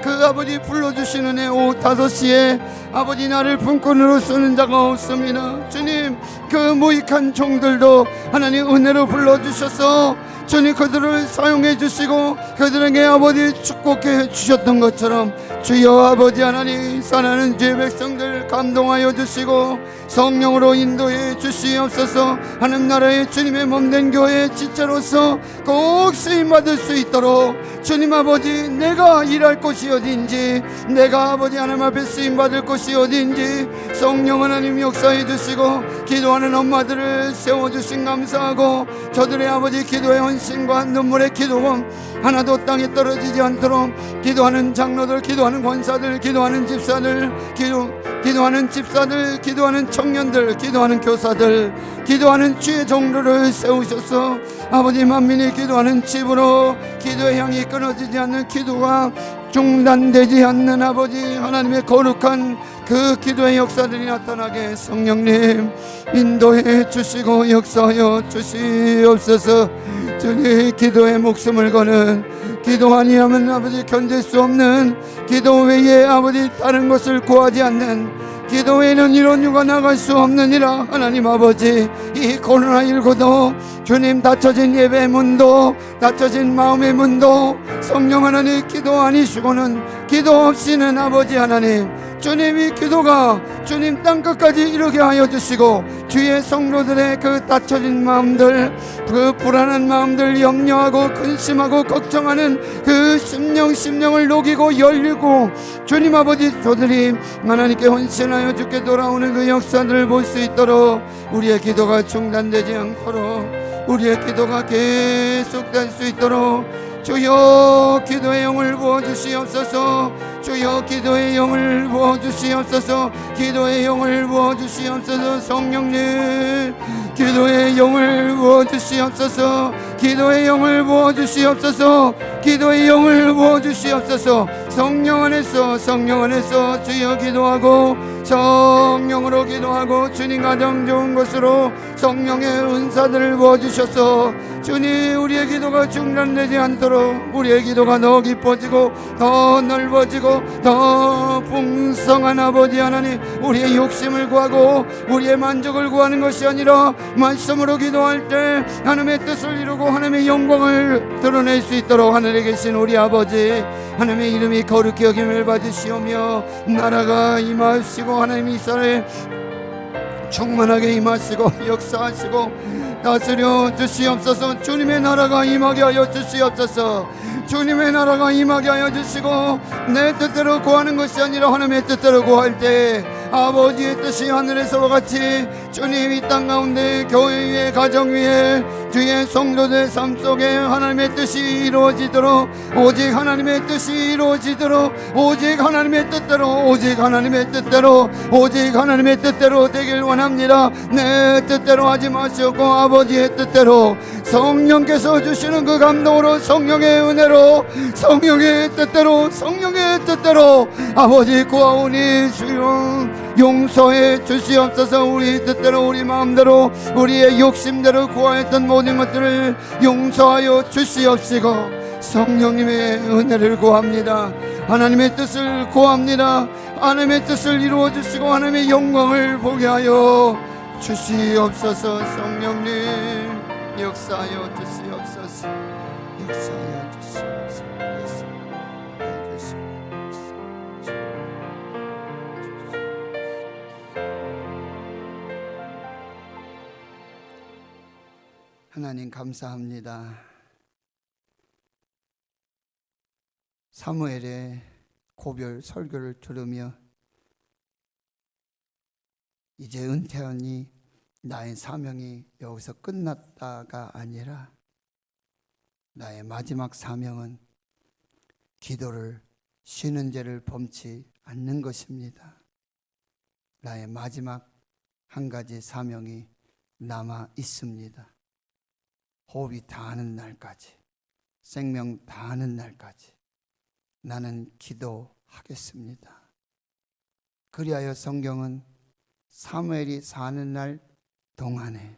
S1: 그 아버지 불러주시는 애 오후 5시에 아버지 나를 품꾼으로 쓰는 자가 없습니다. 주님 그 무익한 종들도 하나님 은혜로 불러주셔서 주님 그들을 사용해 주시고 그들에게 아버지 축복해 주셨던 것처럼 주여 아버지 하나님 사랑하는 주의 백성들 감동하여 주시고 성령으로 인도해 주시옵소서. 하나님 나라의 주님의 몸된 교회의 지체로서 꼭 쓰임받을 수 있도록 주님 아버지 내가 일할 곳이 어딘지, 내가 아버지 하나님 앞에 쓰임받을 곳이 어딘지 성령 하나님 역사해 주시고 기도하는 엄마들을 세워주신 감사하고 저들의 아버지 기도의 헌신과 눈물의 기도금 하나도 땅에 떨어지지 않도록 기도하는 장로들, 기도하는 권사들, 기도하는 집사들, 기도하는 집사들, 기도하는 청년들, 기도하는 교사들, 기도하는 주의 종로를 세우셔서 아버지 만민이 기도하는 집으로 기도의 향이 끊어지지 않는 기도가 중단되지 않는 아버지 하나님의 거룩한 그 기도의 역사들이 나타나게 성령님 인도해 주시고 역사하여 주시옵소서. 주님 기도에 목숨을 거는 기도 아니하면 아버지 견딜 수 없는 기도 외에 아버지 다른 것을 구하지 않는 기도 외에는 이런 유가 나갈 수 없느니라. 하나님 아버지 이 코로나19도 주님 닫혀진 예배 문도 닫혀진 마음의 문도 성령 하나님 기도 아니시고는 기도 없이는 아버지 하나님 주님이 기도가 주님 땅끝까지 이르게 하여 주시고 주의 성도들의 그 닫혀진 마음들, 그 불안한 마음들, 염려하고 근심하고 걱정하는 그 심령을 녹이고 열리고 주님 아버지 저들이 하나님께 헌신하여 주께 돌아오는 그 역사들을 볼 수 있도록 우리의 기도가 중단되지 않도록 우리의 기도가 계속될 수 있도록 주여 기도의 영을 부어주시옵소서. 주여 기도의 영을 부어주시옵소서. 기도의 영을 부어주시옵소서. 성령님 기도의 영을 부어주시옵소서. 기도의 영을 부어주시옵소서. 기도의 영을 부어주시옵소서. 성령 안에서 주여 기도하고 성령으로 기도하고 주님 가장 좋은 것으로 성령의 은사들을 부어주셔서 주님 우리의 기도가 중단되지 않도록 우리의 기도가 더 깊어지고 더 넓어지고 더 풍성한 아버지 하나님 우리의 욕심을 구하고 우리의 만족을 구하는 것이 아니라 말씀으로 기도할 때 하나님의 뜻을 이루고 하나님의 영광을 드러낼 수 있도록 하늘에 계신 우리 아버지 하나님의 이름이 거룩히 여김을 받으시오며 나라가 임하시고 하나님 이스라엘 충만하게 임하시고 역사하시고 다스려 주시옵소서. 주님의 나라가 임하게 하여 주시옵소서. 주님의 나라가 임하게 하여 주시고, 내 뜻대로 구하는 것이 아니라 하나님의 뜻대로 구할 때 아버지의 뜻이 하늘에서와 같이 주님 이 땅 가운데 교회 위에, 가정 위에, 주의 성도들 삶 속에 하나님의 뜻이 이루어지도록, 오직 하나님의 뜻이 이루어지도록, 오직 하나님의 뜻대로, 오직 하나님의 뜻대로, 오직 하나님의 뜻대로 되길 원합니다. 내 뜻대로 하지 마시고 아버지의 뜻대로, 성령께서 주시는 그 감동으로, 성령의 은혜로, 성령의 뜻대로, 성령의 뜻대로 아버지 구하오니 주여 용서해 주시옵소서. 우리 뜻대로, 우리 마음대로, 우리의 욕심대로 구하였던 모든 것들을 용서하여 주시옵시고, 성령님의 은혜를 구합니다. 하나님의 뜻을 구합니다. 하나님의 뜻을 이루어 주시고 하나님의 영광을 보게 하여 주시옵소서. 성령님 역사하여 주시옵소서. 역사하여 주시옵소서. 하나님 감사합니다. 사무엘의 고별 설교를 들으며 이제 은퇴하니 나의 사명이 여기서 끝났다가 아니라 나의 마지막 사명은 기도를 쉬는 죄를 범치 않는 것입니다. 나의 마지막 한 가지 사명이 남아 있습니다. 호흡이 다하는 날까지, 생명 다하는 날까지 나는 기도하겠습니다. 그리하여 성경은 사무엘이 사는 날 동안에,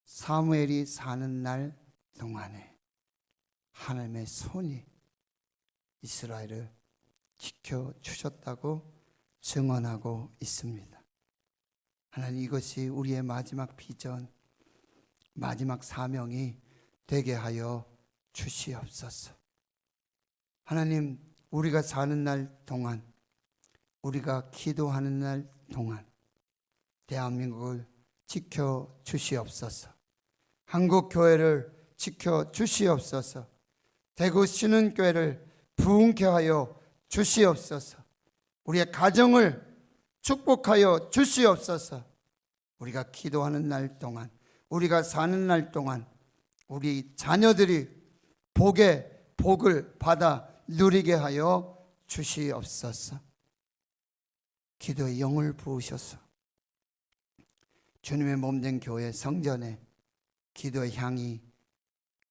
S1: 사무엘이 사는 날 동안에 하나님의 손이 이스라엘을 지켜주셨다고 증언하고 있습니다. 하나님, 이것이 우리의 마지막 비전, 마지막 사명이 되게 하여 주시옵소서. 하나님, 우리가 사는 날 동안, 우리가 기도하는 날 동안 대한민국을 지켜주시옵소서. 한국교회를 지켜주시옵소서. 대구 신은교회를 부흥케 하여 주시옵소서. 우리의 가정을 축복하여 주시옵소서. 우리가 기도하는 날 동안, 우리가 사는 날 동안 우리 자녀들이 복을 받아 누리게 하여 주시옵소서. 기도의 영을 부으셔서 주님의 몸된 교회 성전에 기도의 향이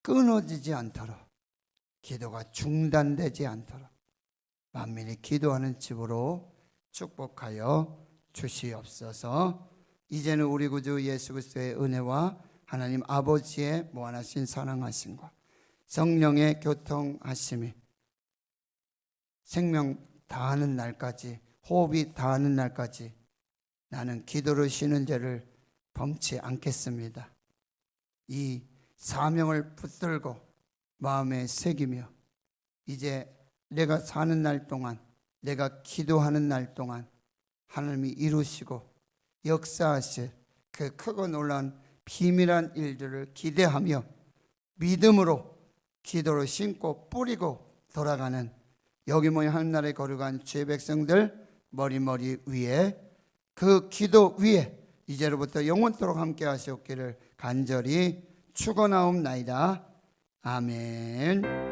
S1: 끊어지지 않도록, 기도가 중단되지 않도록 만민이 기도하는 집으로 축복하여 주시옵소서. 이제는 우리 구주 예수 그리스도의 은혜와 하나님 아버지의 무한하신 사랑하심과 성령의 교통하심이 생명 다하는 날까지, 호흡이 다하는 날까지 나는 기도를 쉬는 죄를 범치 않겠습니다. 이 사명을 붙들고 마음에 새기며 이제 내가 사는 날 동안, 내가 기도하는 날 동안 하나님이 이루시고 역사하실 그 크고 놀라운 비밀한 일들을 기대하며 믿음으로 기도를 심고 뿌리고 돌아가는 여기 모여 하늘나라에 거룩한 주의 백성들 머리 위에, 그 기도 위에 이제로부터 영원토록 함께 하시옵기를 간절히 축원하옵나이다. 아멘.